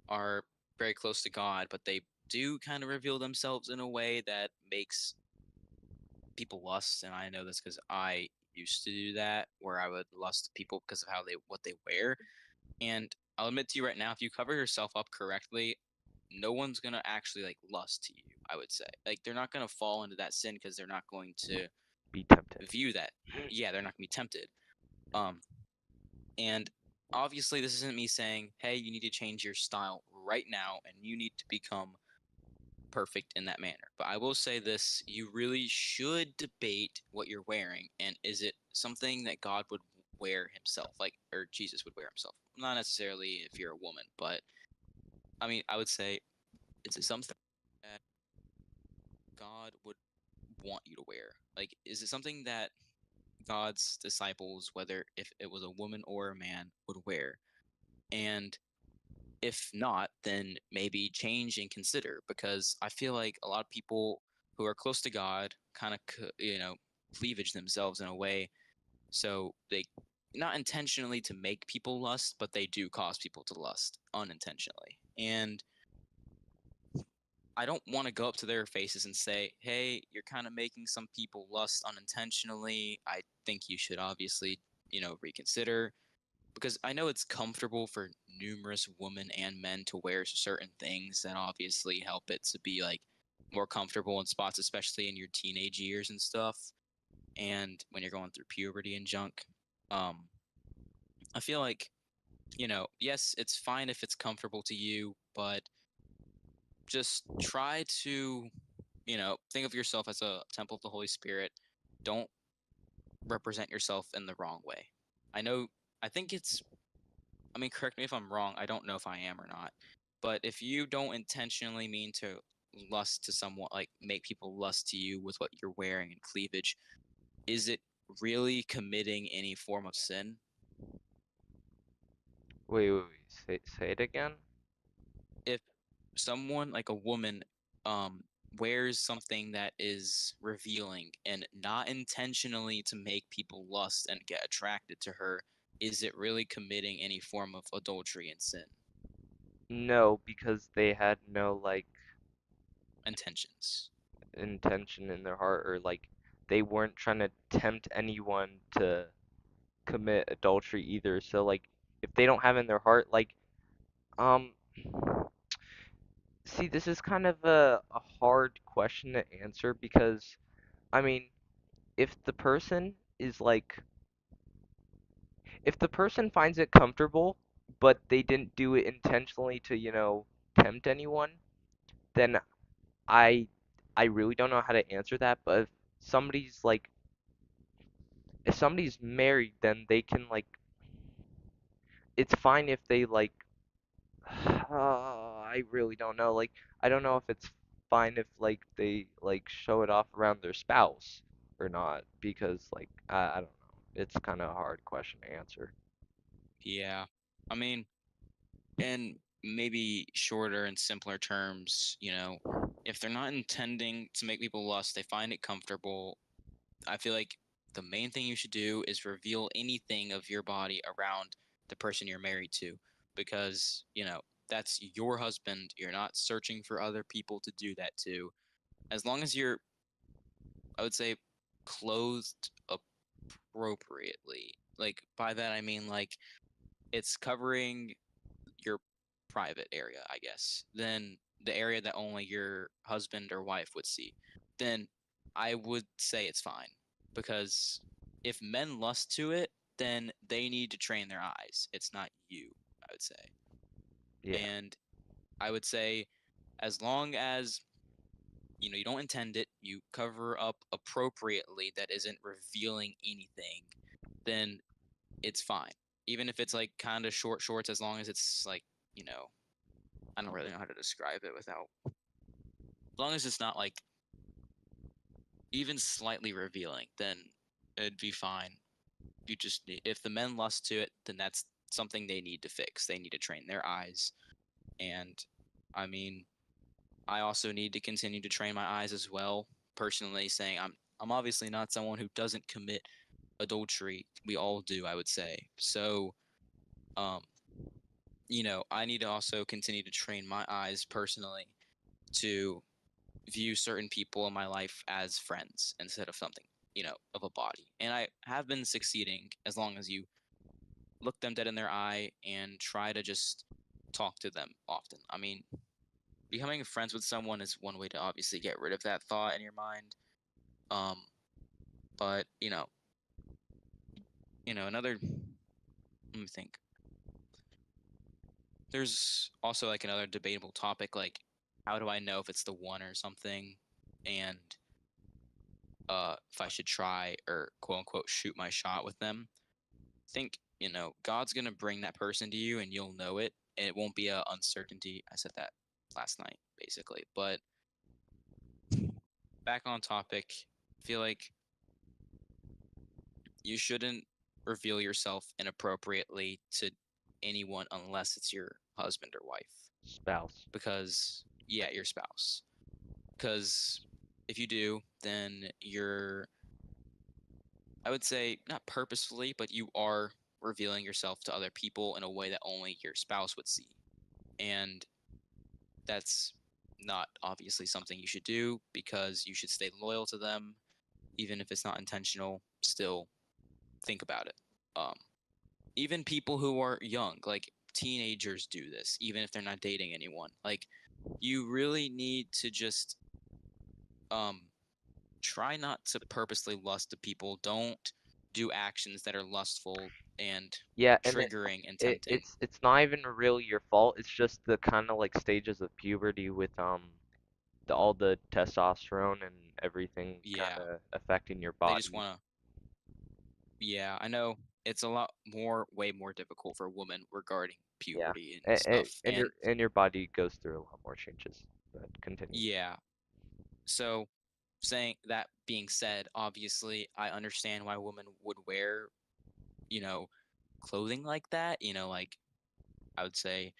are very close to God, but they do kind of reveal themselves in a way that makes people lust. And I know this because I used to do that, where I would lust people because of what they wear. And I'll admit to you right now, if you cover yourself up correctly, no one's gonna actually like lust to you. I would say, like, they're not gonna fall into that sin because they're not going to Be tempted. view that. Yeah, they're not gonna be tempted. Um, and obviously, this isn't me saying, hey, you need to change your style right now and you need to become perfect in that manner. But I will say this, you really should debate what you're wearing, and is it something that God would wear himself, like, or Jesus would wear himself? Not necessarily if you're a woman, but I mean, I would say, is it something that God would want you to wear? Like, is it something that God's disciples, whether if it was a woman or a man, would wear? And if not, then maybe change and consider, because I feel like a lot of people who are close to God kind of, cleavage themselves in a way so they not intentionally to make people lust, but they do cause people to lust unintentionally. And I don't want to go up to their faces and say, "Hey, you're kind of making some people lust unintentionally. I think you should obviously, reconsider." Because I know it's comfortable for numerous women and men to wear certain things that obviously help it to be like more comfortable in spots, especially in your teenage years and stuff, and when you're going through puberty and junk. Um, I feel like, yes, it's fine if it's comfortable to you, but just try to, think of yourself as a temple of the Holy Spirit. Don't represent yourself in the wrong way. I know, I think it's I mean, correct me if I'm wrong. I don't know if I am or not. But if you don't intentionally mean to lust to someone, like make people lust to you with what you're wearing and cleavage, is it really committing any form of sin? Wait. Say it again. If someone like a woman, wears something that is revealing and not intentionally to make people lust and get attracted to her, is it really committing any form of adultery and sin? No, because they had no like Intentions. intention in their heart, or like they weren't trying to tempt anyone to commit adultery either. So like if they don't have in their heart like um see, this is kind of a hard question to answer because I mean, if the person is like if the person finds it comfortable but they didn't do it intentionally to, tempt anyone, then I I really don't know how to answer that, but somebody's like if somebody's married, then they can like it's fine if they like I really don't know. Like I don't know if it's fine if like they like show it off around their spouse or not because like I don't know. It's kind of a hard question to answer. Yeah. I mean, in maybe shorter and simpler terms, if they're not intending to make people lust, they find it comfortable. I feel like the main thing you should do is reveal anything of your body around the person you're married to because, that's your husband. You're not searching for other people to do that to. As long as you're, I would say, clothed appropriately. Like, by that, I mean, like, it's covering your private area, I guess, then the area that only your husband or wife would see, then I would say it's fine. Because if men lust to it, then they need to train their eyes. It's not you, I would say. Yeah. And I would say as long as you don't intend it, you cover up appropriately that isn't revealing anything, then it's fine. Even if it's like kind of short shorts, as long as it's like, you know, I don't really know how to describe it without, as long as it's not like even slightly revealing, then it'd be fine. You just need, if the men lust to it, then that's something they need to fix. They need to train their eyes. And I mean, I also need to continue to train my eyes as well. Personally, saying I'm obviously not someone who doesn't commit adultery. We all do, I would say. So, um, I need to also continue to train my eyes personally to view certain people in my life as friends instead of something, of a body. And I have been succeeding as long as you look them dead in their eye and try to just talk to them often. I mean, becoming friends with someone is one way to obviously get rid of that thought in your mind. Um, but another. Let me think. There's also like another debatable topic, like how do I know if it's the one or something, and if I should try or quote unquote shoot my shot with them. Think, God's gonna bring that person to you and you'll know it. And it won't be a uncertainty. I said that last night, basically. But back on topic, I feel like you shouldn't reveal yourself inappropriately to anyone unless it's your husband or wife. Spouse. Because yeah, your spouse. Because if you do, then you're, I would say, not purposefully, but you are revealing yourself to other people in a way that only your spouse would see. And that's not obviously something you should do because you should stay loyal to them, even if it's not intentional. Still think about it. Um, Even people who are young, like teenagers, do this, even if they're not dating anyone. Like, you really need to just um, try not to purposely lust to people. Don't do actions that are lustful and Yeah, and triggering and tempting. it's not even really your fault. It's just the kind of like stages of puberty with all the testosterone and everything kind Yeah, of affecting your they just body. want to. Yeah, I know it's a lot more, way more difficult for women regarding Yeah, puberty and and, stuff. and And your body goes through a lot more changes. But continue. yeah, so saying that being said, obviously, I understand why women would wear, you know, clothing like that. Like I would say,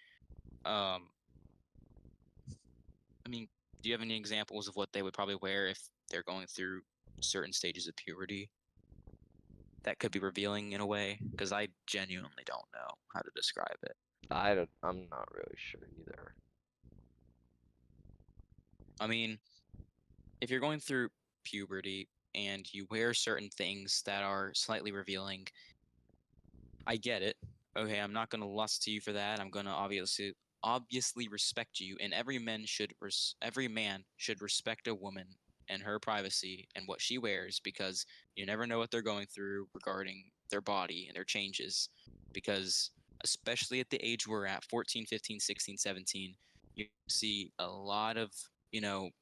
um, I mean, Do you have any examples of what they would probably wear if they're going through certain stages of puberty that could be revealing in a way? Because I genuinely don't know how to describe it. I'm not really sure either. I mean, if you're going through puberty and you wear certain things that are slightly revealing, I get it. Okay, I'm not gonna lust to you for that. I'm gonna obviously respect you, and every man should respect a woman and her privacy and what she wears because you never know what they're going through regarding their body and their changes. Because especially at the age we're at, 14, 15, 16, 17, you see a lot of,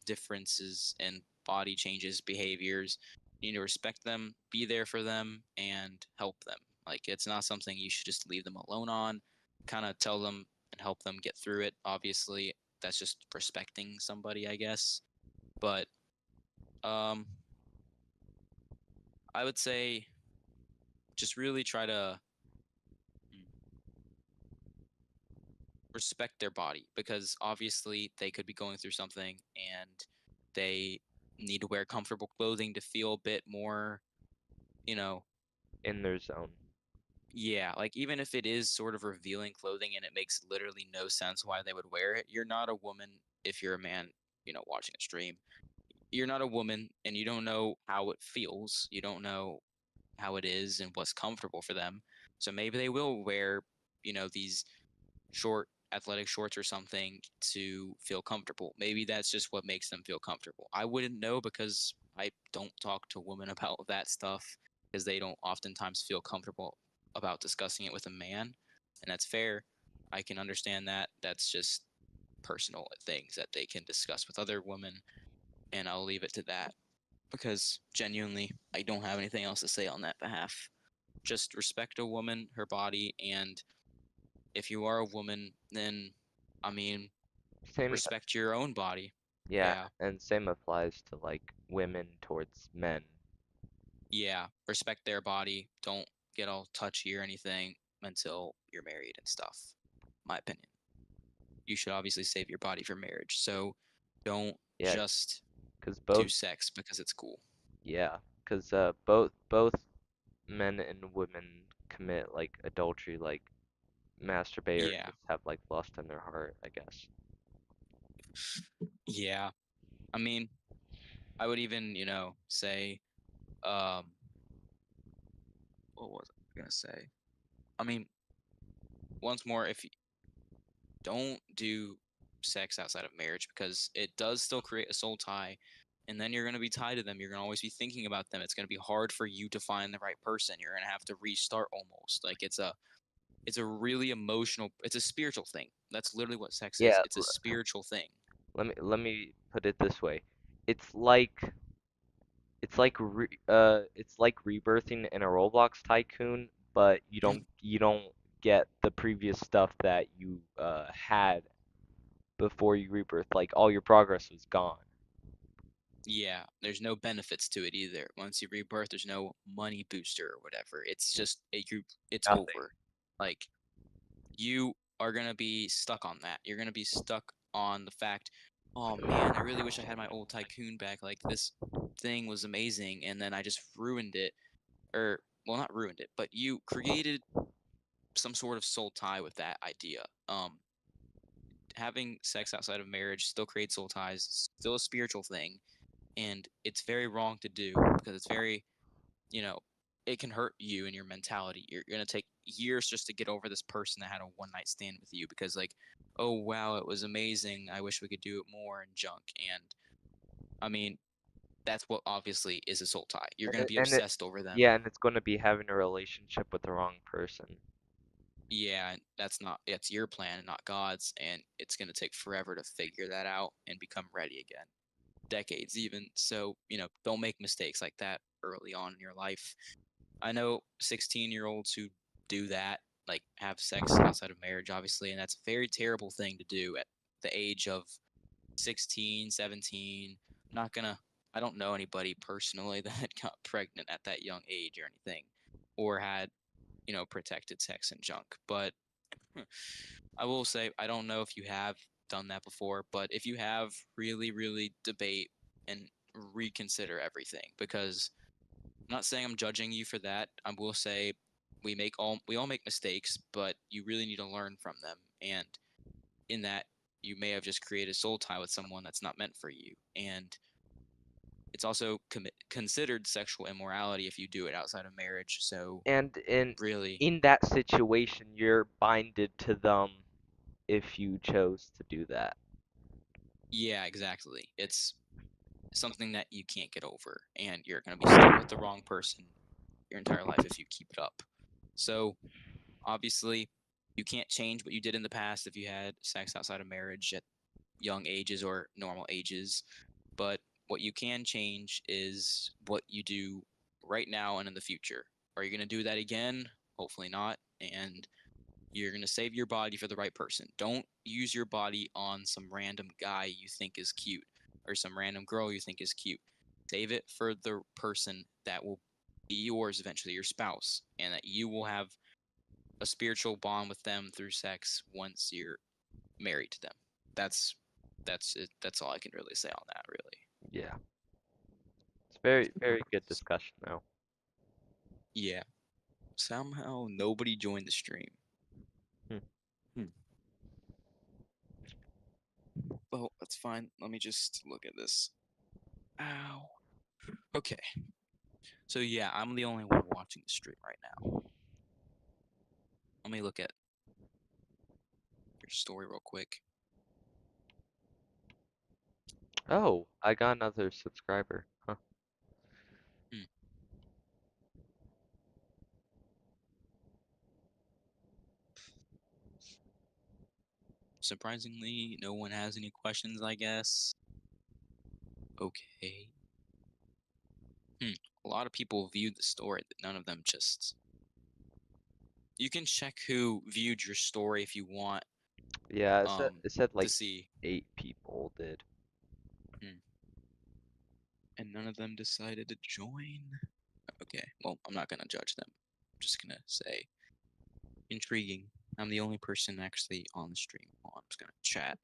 differences in body changes, behaviors. You need to respect them, be there for them, and help them. Like it's not something you should just leave them alone on. Kind of tell them and help them get through it. Obviously, that's just respecting somebody, I guess. But um I would say just really try to respect their body because obviously they could be going through something and they need to wear comfortable clothing to feel a bit more, you know, In their zone. yeah, like even if it is sort of revealing clothing and it makes literally no sense why they would wear it, you're not a woman if you're a man, watching a stream. You're not a woman and you don't know how it feels. You don't know how it is and what's comfortable for them. So maybe they will wear, these short athletic shorts or something to feel comfortable. Maybe that's just what makes them feel comfortable. I wouldn't know because I don't talk to women about that stuff because they don't oftentimes feel comfortable about discussing it with a man. And that's fair. I can understand that. That's just personal things that they can discuss with other women. And I'll leave it to that because genuinely, I don't have anything else to say on that behalf. Just respect a woman, her body, and if you are a woman, then I mean, Same, respect your own body. yeah, Yeah. and same applies to like women towards men. Yeah. Respect their body. Don't get all touchy or anything until you're married and stuff. My opinion. You should obviously save your body for marriage. So don't Yeah, just because do both, sex because it's cool. yeah, because both men and women commit like adultery, like masturbate or Yeah. just have like lust in their heart, I guess. Yeah. I mean, I would even, say, um, what was I gonna say? I mean, once more, if don't do sex outside of marriage because it does still create a soul tie and then you're going to be tied to them, you're going to always be thinking about them, it's going to be hard for you to find the right person, you're going to have to restart almost like it's a really emotional, it's a spiritual thing. That's literally what sex is. Yeah, It's a spiritual thing. let me put it this way. It's like it's like rebirthing in a Roblox tycoon, but you don't get the previous stuff that you had before you rebirth. Like all your progress was gone. Yeah, there's no benefits to it either. Once you rebirth, there's no money booster or whatever. It's just it's Nothing. over. Like you are going to be stuck on that. You're going to be stuck on the fact, oh man, I really wish I had my old tycoon back. Like this thing was amazing. And then I just ruined it. Or, well, not ruined it, but you created some sort of soul tie with that idea. Having sex outside of marriage still creates soul ties, still a spiritual thing. And it's very wrong to do because it's very, you know, it can hurt you and your mentality. You're gonna take years just to get over this person that had a one night stand with you because like, oh wow, it was amazing. I wish we could do it more and junk. And I mean, that's what obviously is a soul tie. You're And gonna it, be and it obsessed over them. yeah, and it's going to be having a relationship with the wrong person. Yeah, and that's not it's your plan, not God's, and it's gonna take forever to figure that out and become ready again. Decades even. So, don't make mistakes like that early on in your life. I know 16-year-olds who do that, like have sex outside of marriage, obviously, and that's a very terrible thing to do at the age of 16, 17. Not gonna, I don't know anybody personally that got pregnant at that young age or anything, or had, protected sex and junk. But I will say, I don't know if you have done that before, but if you have, really, really debate and reconsider everything because I'm not saying I'm judging you for that. I will say we all make mistakes, but you really need to learn from them. And in that, you may have just created a soul tie with someone that's not meant for you. And it's also considered sexual immorality if you do it outside of marriage. So And really, in that situation, you're binded to them if you chose to do that. yeah, exactly. It's something that you can't get over, and you're going to be stuck with the wrong person your entire life if you keep it up. So obviously, you can't change what you did in the past if you had sex outside of marriage at young ages or normal ages. But what you can change is what you do right now and in the future. Are you going to do that again? Hopefully not. And you're going to save your body for the right person. Don't use your body on some random guy you think is cute or some random girl you think is cute. Save it for the person that will be yours eventually, your spouse, and that you will have a spiritual bond with them through sex once you're married to them. That's that's it. That's all I can really say on that, really. Yeah. It's very, very good discussion though. Yeah. Somehow nobody joined the stream. Hmm. Hmm. Well, that's fine. Let me just look at this. Ow. Okay. So yeah, I'm the only one watching the stream right now. Let me look at your story real quick. Oh, I got another subscriber. Huh. Hmm. Surprisingly, no one has any questions, I guess. Okay. Hmm. A lot of people viewed the story, but none of them just. You can check who viewed your story if you want, Yeah, it said to like see. 8 people did. Hmm. And none of them decided to join. Okay. Well, I'm not gonna judge them. I'm just gonna say intriguing. I'm the only person actually on the stream. Well, I'm just gonna chat.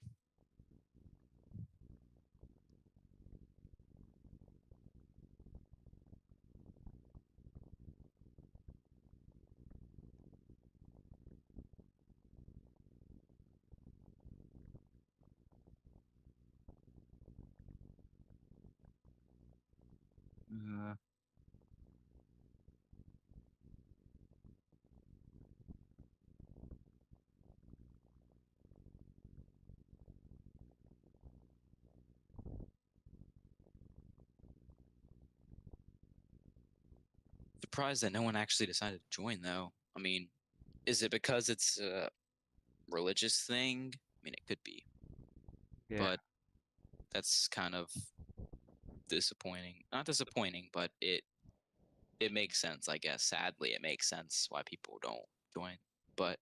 Uh, Surprised that no one actually decided to join, though. I mean, is it because it's a religious thing? I mean, it could be, Yeah. but that's kind of disappointing. Not disappointing, but it makes sense, I guess. Sadly, it makes sense why people don't join. But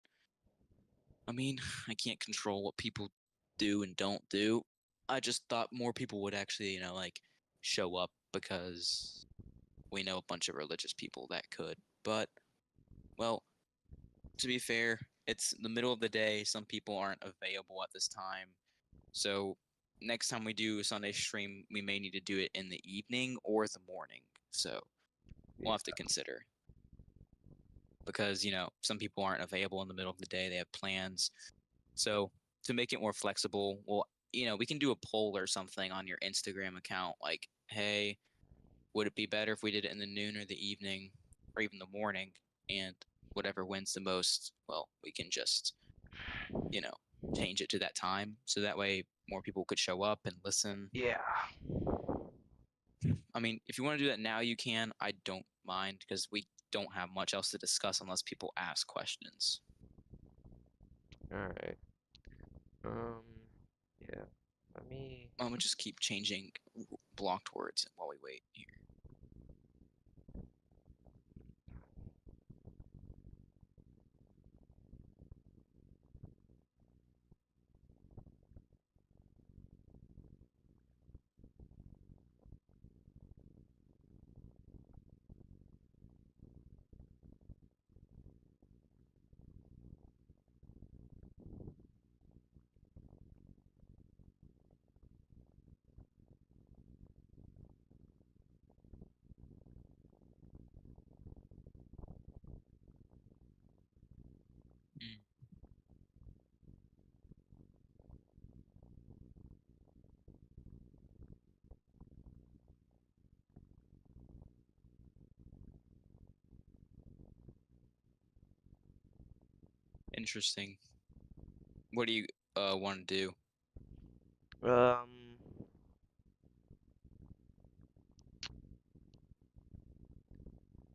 I mean, I can't control what people do and don't do. I just thought more people would actually, like show up because we know a bunch of religious people that could. But, well, to be fair, it's the middle of the day. Some people aren't available at this time. So, next time we do a Sunday stream, we may need to do it in the evening or the morning. So, we'll Yeah. have to consider because, some people aren't available in the middle of the day. They have plans. So, to make it more flexible, well, we can do a poll or something on your Instagram account like, hey, would it be better if we did it in the noon or the evening or even the morning? And whatever wins the most, well, we can just, you know, change it to that time. So that way more people could show up and listen. Yeah. I mean, if you want to do that now, you can. I don't mind because we don't have much else to discuss unless people ask questions. All right. Yeah. Let me. I'm gonna just keep changing blocked words while we wait here. Interesting. What do you want to do? Um,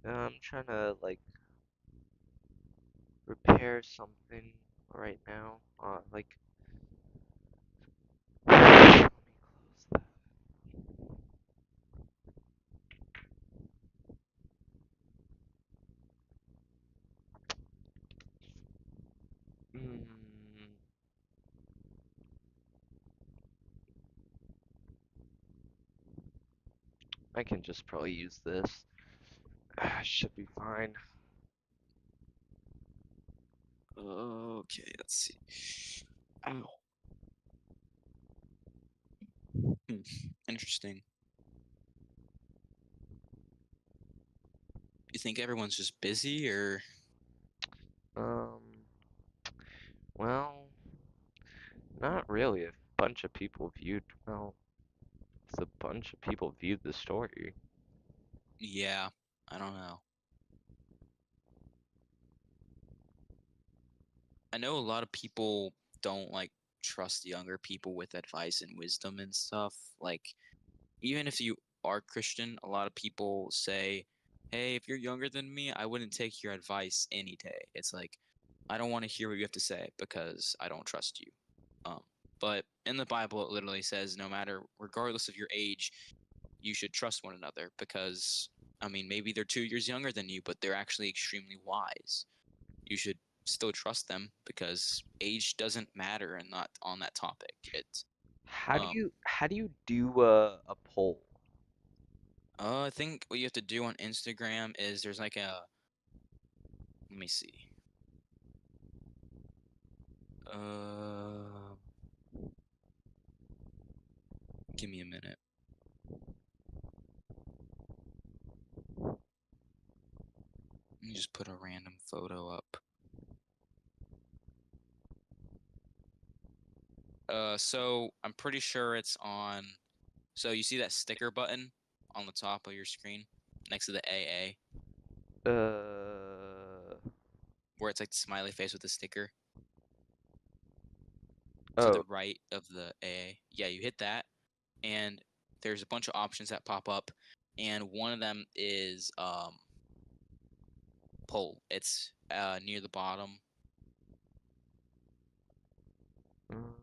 I'm trying to like repair something right now. Like, let me close that. Mm, I can just probably use this. Should be fine. Okay, let's see. Ow. Hmm. Interesting. You think everyone's just busy, or Um, well, not really. A bunch of people viewed, well, it's a bunch of people viewed the story. yeah, I don't know. I know a lot of people don't like trust younger people with advice and wisdom and stuff. Like, even if you are Christian, a lot of people say, "Hey, if you're younger than me, I wouldn't take your advice any day." It's like, I don't want to hear what you have to say because I don't trust you. Um, but in the Bible, it literally says, no matter, regardless of your age, you should trust one another because, I mean, maybe they're 2 years younger than you, but they're actually extremely wise. You should still trust them because age doesn't matter and not on that topic. Um, How do you do a poll? I think what you have to do on Instagram is there's like a, let me see. Uh, Give me a minute. Let me just put a random photo up. So I'm pretty sure it's on. So you see that sticker button on the top of your screen next to the AA, Uh, where it's like the smiley face with the sticker to oh, the right of the AA. Yeah, you hit that, and there's a bunch of options that pop up, and one of them is poll. It's near the bottom mm,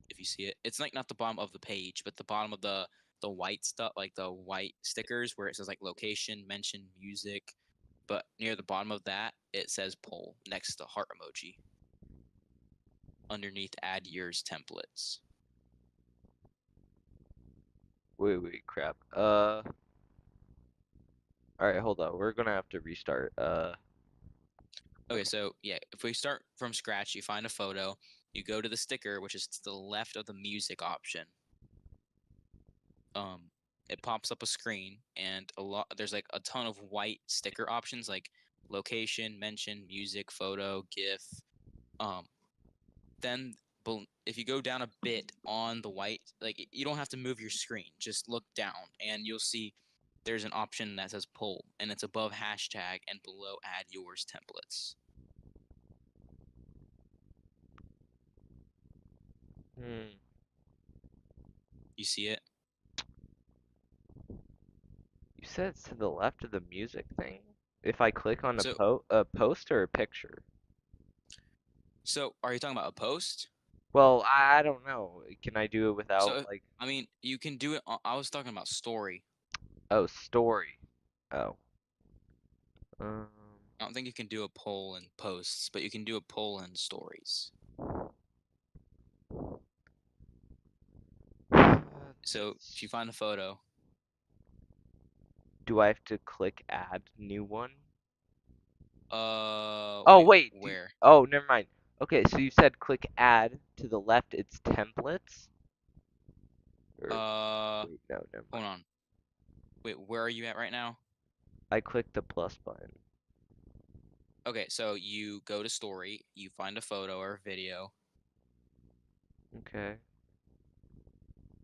if you see it. It's like not the bottom of the page, but the bottom of the white stuff, like the white stickers where it says like location, mention, music. But near the bottom of that, it says poll next to heart emoji underneath add yours templates. wait, crap. All right, hold on. We're gonna have to restart. Okay, Okay. so yeah, if we start from scratch, you find a photo, you go to the sticker, which is to the left of the music option. um it pops up a screen and there's like a ton of white sticker options like location, mention, music, photo, gif. um then if you go down a bit on the white, like you don't have to move your screen, just look down and you'll see there's an option that says poll and it's above hashtag and below add yours templates. Hmm. You see it? You said it's to the left of the music thing. If I click on so a post or a picture. so are you talking about a post? Well, I don't know. Can I do it without So like, I mean, you can do it I was talking about story. oh, story. Oh. Um, I don't think you can do a poll in posts, but you can do a poll in stories. So if you find a photo, do I have to click add new one? Oh, wait, wait. where? Oh, never mind. Okay, so you said click add to the left, it's templates? Or Uh, wait, no, never Hold mind. on. Wait, where are you at right now? I clicked the plus button. Okay, so you go to story, you find a photo or video, Okay.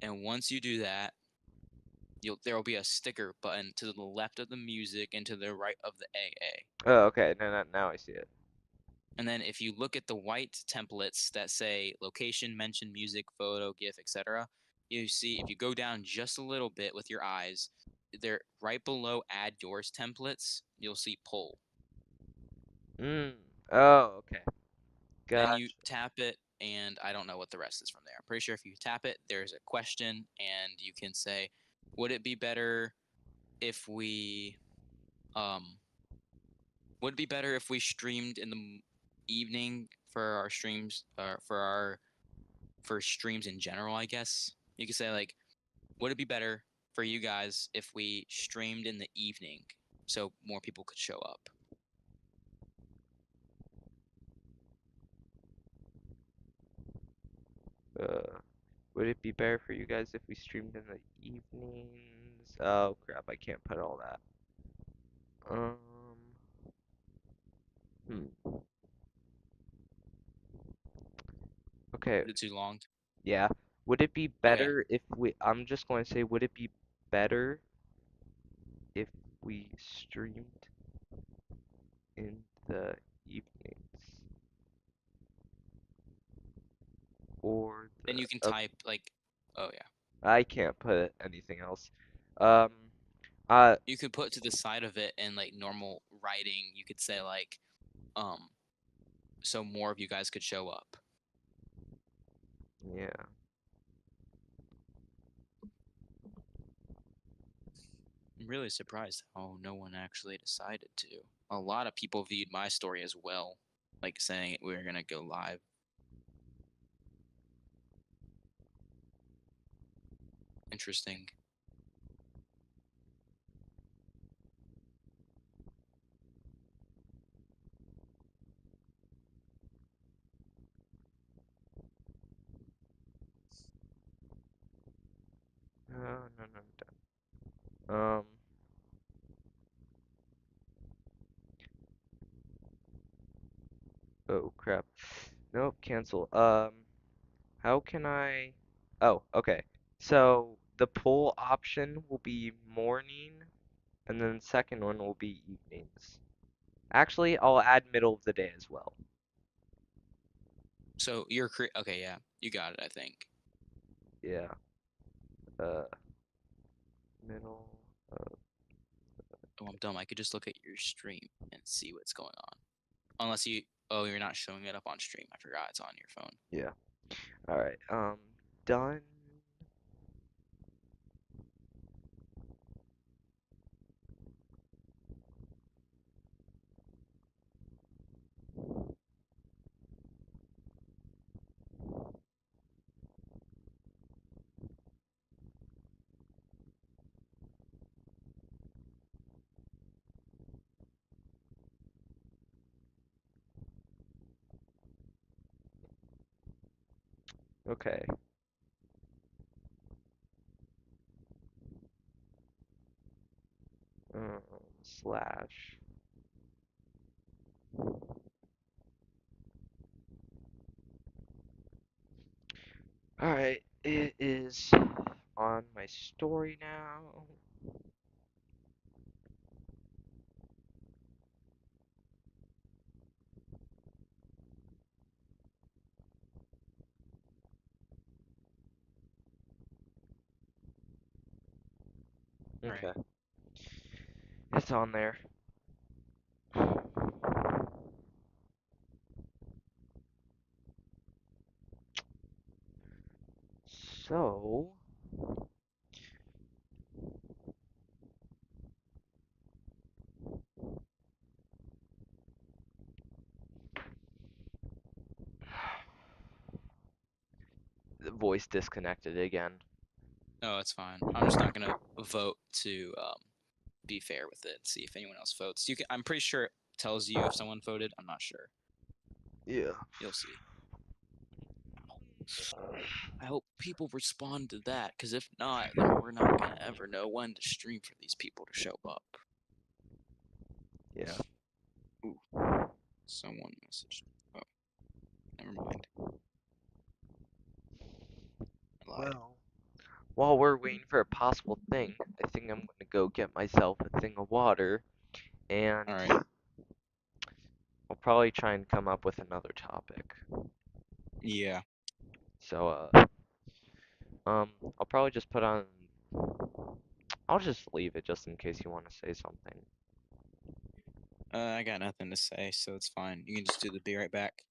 and once you do that, there will be a sticker button to the left of the music and to the right of the AA. Oh, okay. Now I see it. And then if you look at the white templates that say location, mention, music, photo, GIF, etc., you see if you go down just a little bit with your eyes, they're right below add yours templates, you'll see poll. Mm. Oh, okay. Then you Gotcha. tap it, and I don't know what the rest is from there. I'm pretty sure if you tap it, there's a question, and you can say, would it be better if we um would it be better if we streamed in the evening for our streams, for our for streams in general, I guess. You could say like, would it be better for you guys if we streamed in the evening so more people could show up? Uh, would it be better for you guys if we streamed in the evenings? Oh crap, I can't put all that. Um, hmm. Okay, Is it too long? yeah. Would it be Okay. better if I'm just going to say, would it be better if we streamed in the evenings or Then the, you can okay, type like, oh yeah. I can't put anything else. Um, uh, You could put to the side of it in like normal writing. You could say like, um, so more of you guys could show up. yeah. I'm really surprised how no one actually decided to. A lot of people viewed my story as well, like saying we were gonna go live. Interesting. No, no, no, no. Oh crap. Nope, cancel. How can I? Oh, okay. So the poll option will be morning, and then the second one will be evenings. Actually, I'll add middle of the day as well. So okay, yeah, you got it. I think. Yeah. Uh, middle. Oh, I'm dumb. I could just look at your stream and see what's going on. Unless you, oh, you're not showing it up on stream. I forgot it's on your phone. Yeah. All right. Done. Okay. Slash. All right. It is on my story now. All right. Okay. It's on there. So, the voice disconnected again. No, it's fine. I'm just not gonna vote to be fair with it. See if anyone else votes. You can. I'm pretty sure it tells you if someone voted. I'm not sure. Yeah. You'll see. I hope people respond to that, because if not, then we're not gonna ever know when to stream for these people to show up. Yeah. Ooh, someone messaged. Oh, never mind. I lied. Well, while we're waiting for a possible thing, I think I'm gonna go get myself a thing of water, All and right. I'll probably try and come up with another topic. Yeah. So, I'll probably just put on. I'll just leave it just in case you want to say something. I got nothing to say, so it's fine. You can just do the be right back.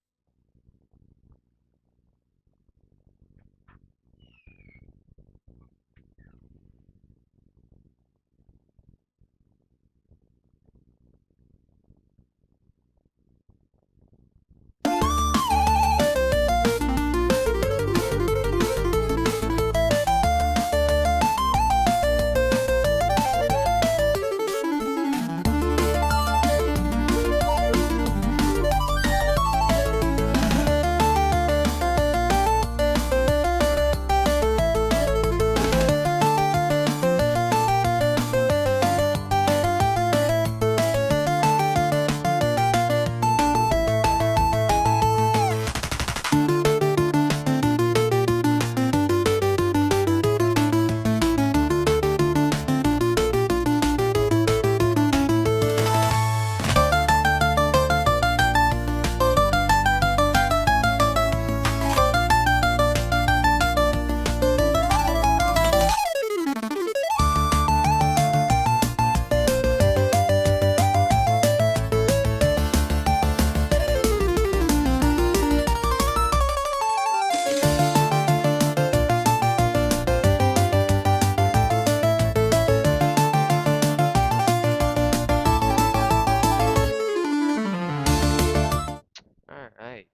All right,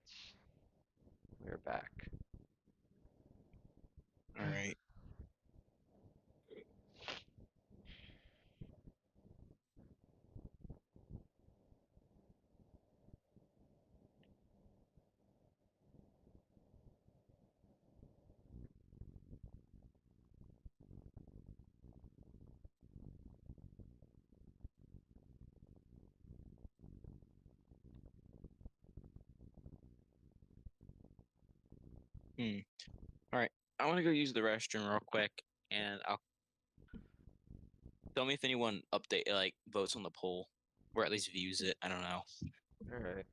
we're back. All right. Hmm. All right. I want to go use the restroom real quick, and I'll tell me if anyone votes on the poll, or at least views it. I don't know. All right.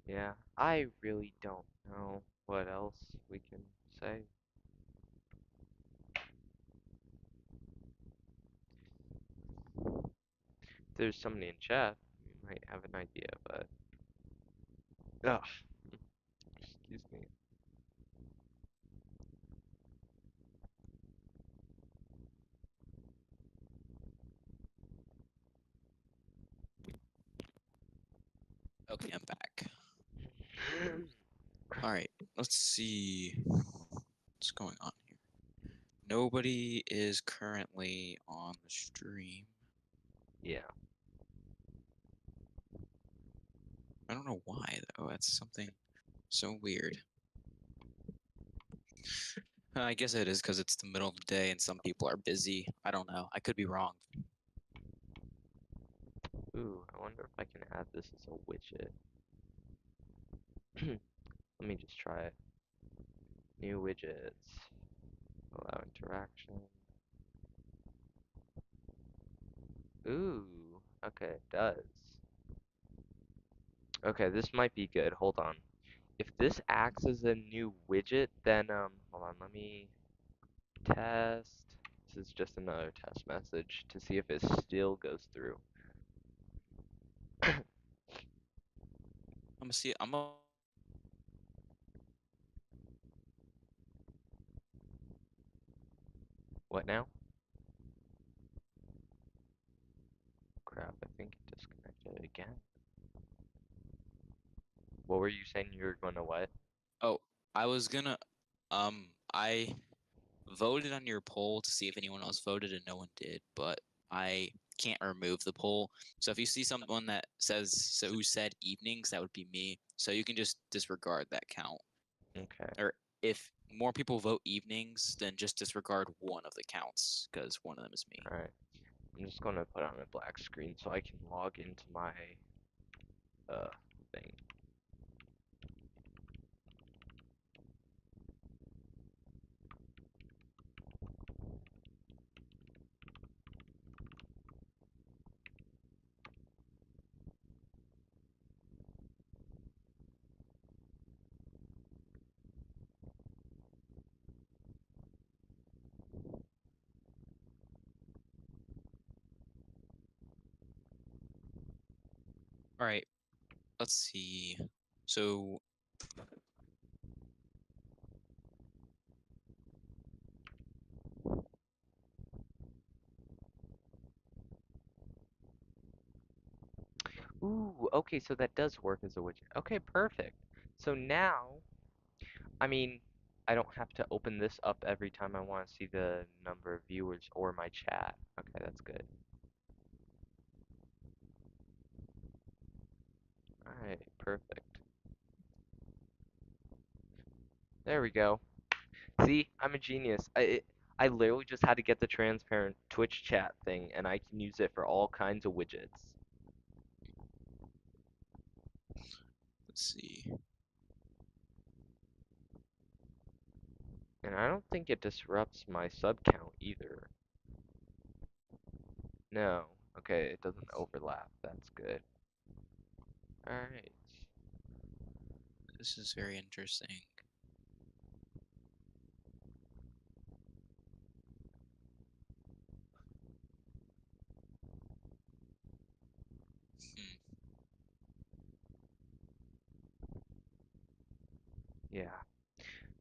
Yeah, I really don't know what else we can say. If there's somebody in chat, we might have an idea, but. Ugh, excuse me. Okay, I'm back. All right. Let's see what's going on here. Nobody is currently on the stream. Yeah. I don't know why though. That's something so weird. I guess it is because it's the middle of the day and some people are busy. I don't know. I could be wrong. Ooh, I wonder if I can add this as a widget. Let me just try it. New widgets. Allow interaction. Ooh, okay, it does. Okay, this might be good. Hold on. If this acts as a new widget, then hold on, let me test. This is just another test message to see if it still goes through. I'm gonna see. I'm gonna What now? Crap, I think it disconnected again. What were you saying you were gonna what? Oh, I was gonna I voted on your poll to see if anyone else voted and no one did, but I can't remove the poll. So if you see someone that says so who said evenings, that would be me. So you can just disregard that count. Okay, Or if more people vote evenings, then just disregard one of the counts because one of them is me. alright. I'm just gonna put on a black screen so I can log into my uh thing. All right, let's see. So Ooh, okay, so that does work as a widget. Okay, perfect. So now, I mean, I don't have to open this up every time I want to see the number of viewers or my chat. Okay, that's good. Alright, perfect. There we go. See, I'm a genius. I literally just had to get the transparent Twitch chat thing, and I can use it for all kinds of widgets. let's see. And I don't think it disrupts my sub count either. No. Okay, it doesn't overlap. That's good. Alright. This is very interesting. Hmm. Yeah.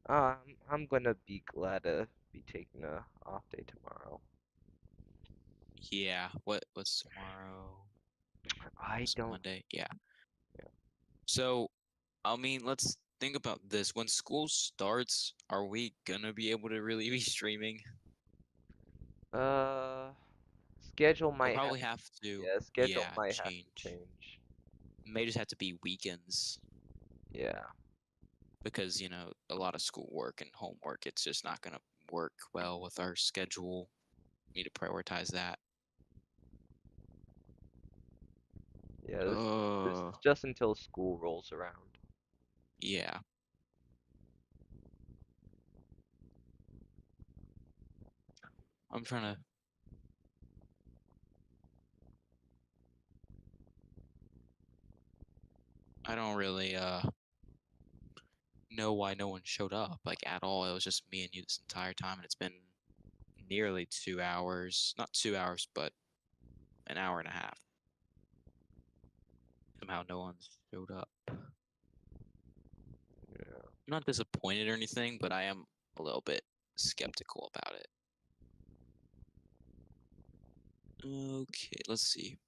Um, I'm gonna be glad to be taking a off day tomorrow. Yeah. What's tomorrow? I It's don't. Monday. Yeah. Yeah. So I mean, let's think about this. When school starts, are we gonna be able to really be streaming? Uh, schedule We'll might have. probably have to, Yeah, schedule yeah, might have to change. change. May just have to be weekends Yeah. because, a lot of schoolwork and homework, it's just not gonna work well with our schedule. Need to prioritize that. Yeah. This Uh, is just until school rolls around. yeah. I'm trying to. I don't really know why no one showed up like at all. It was just me and you this entire time, and it's been nearly 2 hours. Not 2 hours, but an hour and a half. Somehow no one's showed up. I'm Yeah. not disappointed or anything, but I am a little bit skeptical about it. Okay, let's see.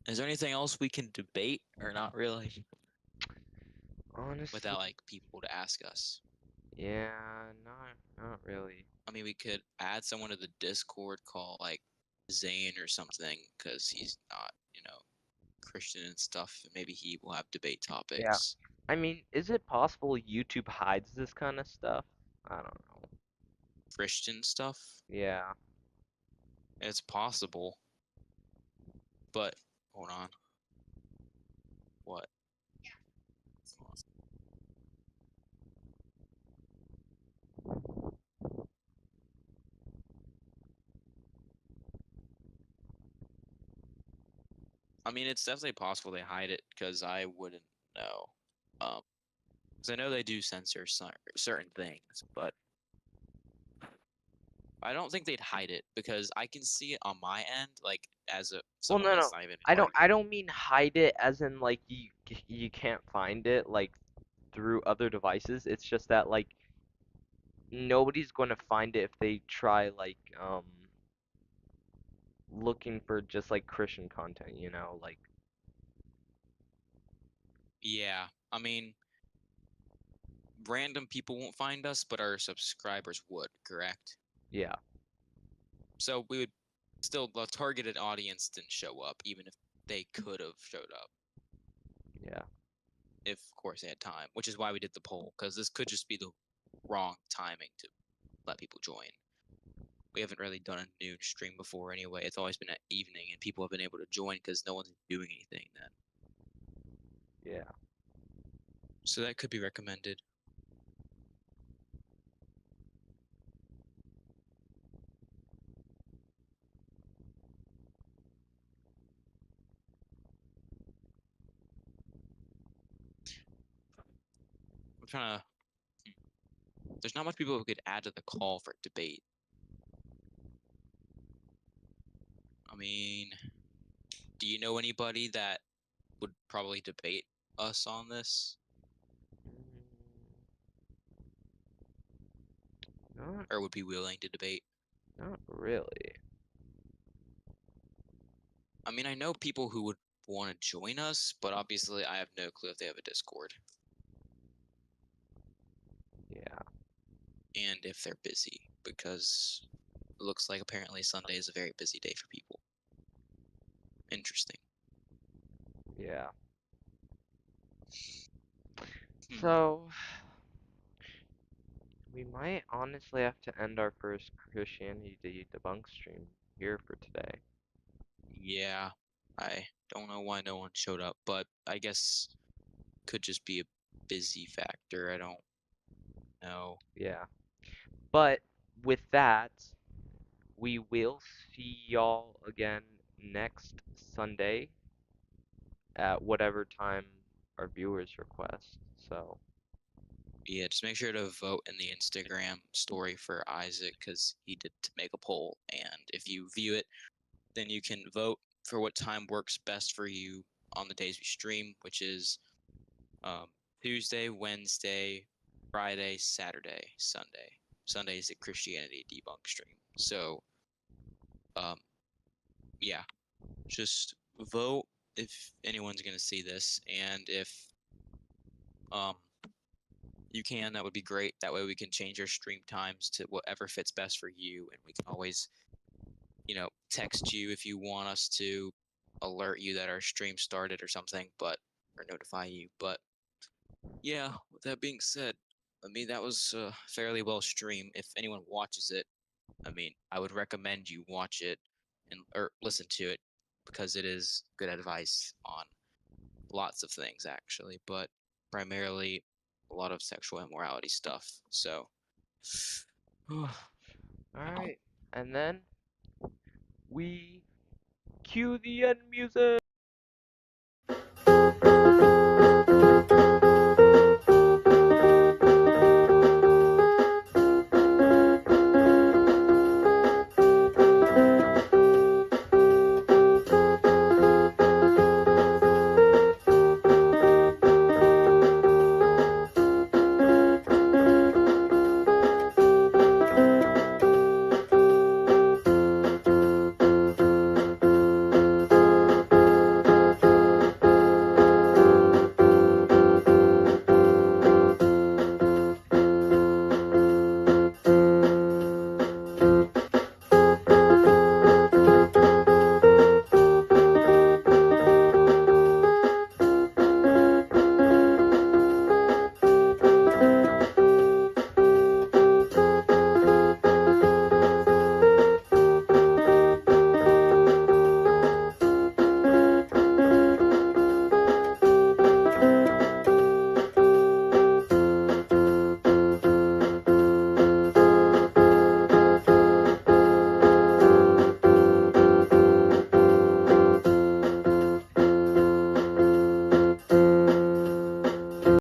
Is there anything else we can debate or not really Honestly, without like people to ask us? yeah, not really. I mean, we could add someone to the Discord call like Zane or something because he's not, Christian and stuff. And maybe he will have debate Yeah. topics. I mean, is it possible YouTube hides this kind of stuff? I don't know. Christian stuff. Yeah. It's possible, but hold on. What? I mean, it's definitely possible they hide it because I wouldn't know. Because I know they do censor certain things, but I don't think they'd hide it because I can see it on my end, like as a Well, someone no, that's no. not even I don't. I arguing. don't mean hide it as in like you can't find it like through other devices. It's just that like nobody's going to find it if they try like looking for just like Christian content, you know, like Yeah, I mean, random people won't find us, but our subscribers would, correct? yeah, So we would still, the targeted audience didn't show up, even if they could have showed up, yeah, if of course they had time, which is why we did the poll, because this could just be the wrong timing to let people join. We haven't really done a noon stream before anyway. It's always been at evening, and people have been able to join because no one's doing anything then. yeah. So that could be recommended. I'm trying to. There's not much people who could add to the call for debate. I mean, do you know anybody that would probably debate us on this, Not or would be willing to debate? not really. I mean, I know people who would want to join us, but obviously I have no clue if they have a Discord Yeah, and if they're busy, because it looks like apparently Sunday is a very busy day for people. Interesting. yeah. Hmm. So we might honestly have to end our first Christianity debunk stream here for today. Yeah, I don't know why no one showed up, but I guess could just be a busy factor. I don't know. Yeah. But with that, we will see y'all again next Sunday at whatever time our viewers request. So, Yeah, just make sure to vote in the Instagram story for Isaac because he did make a poll, and if you view it, then you can vote for what time works best for you on the days we stream, which is um, Tuesday, Wednesday, Friday, Saturday, Sunday. Sunday is a Christianity debunk stream. So, um, yeah, just vote if anyone's gonna see this, and if um you can, that would be great. That way we can change our stream times to whatever fits best for you, and we can always, text you if you want us to alert you that our stream started or something, but or notify you. But yeah, with that being said, I mean that was fairly well streamed. If anyone watches it, I mean, I would recommend you watch it and or listen to it because it is good advice on lots of things actually, but primarily a lot of sexual immorality stuff. So, all ow. right. And then we cue the end music.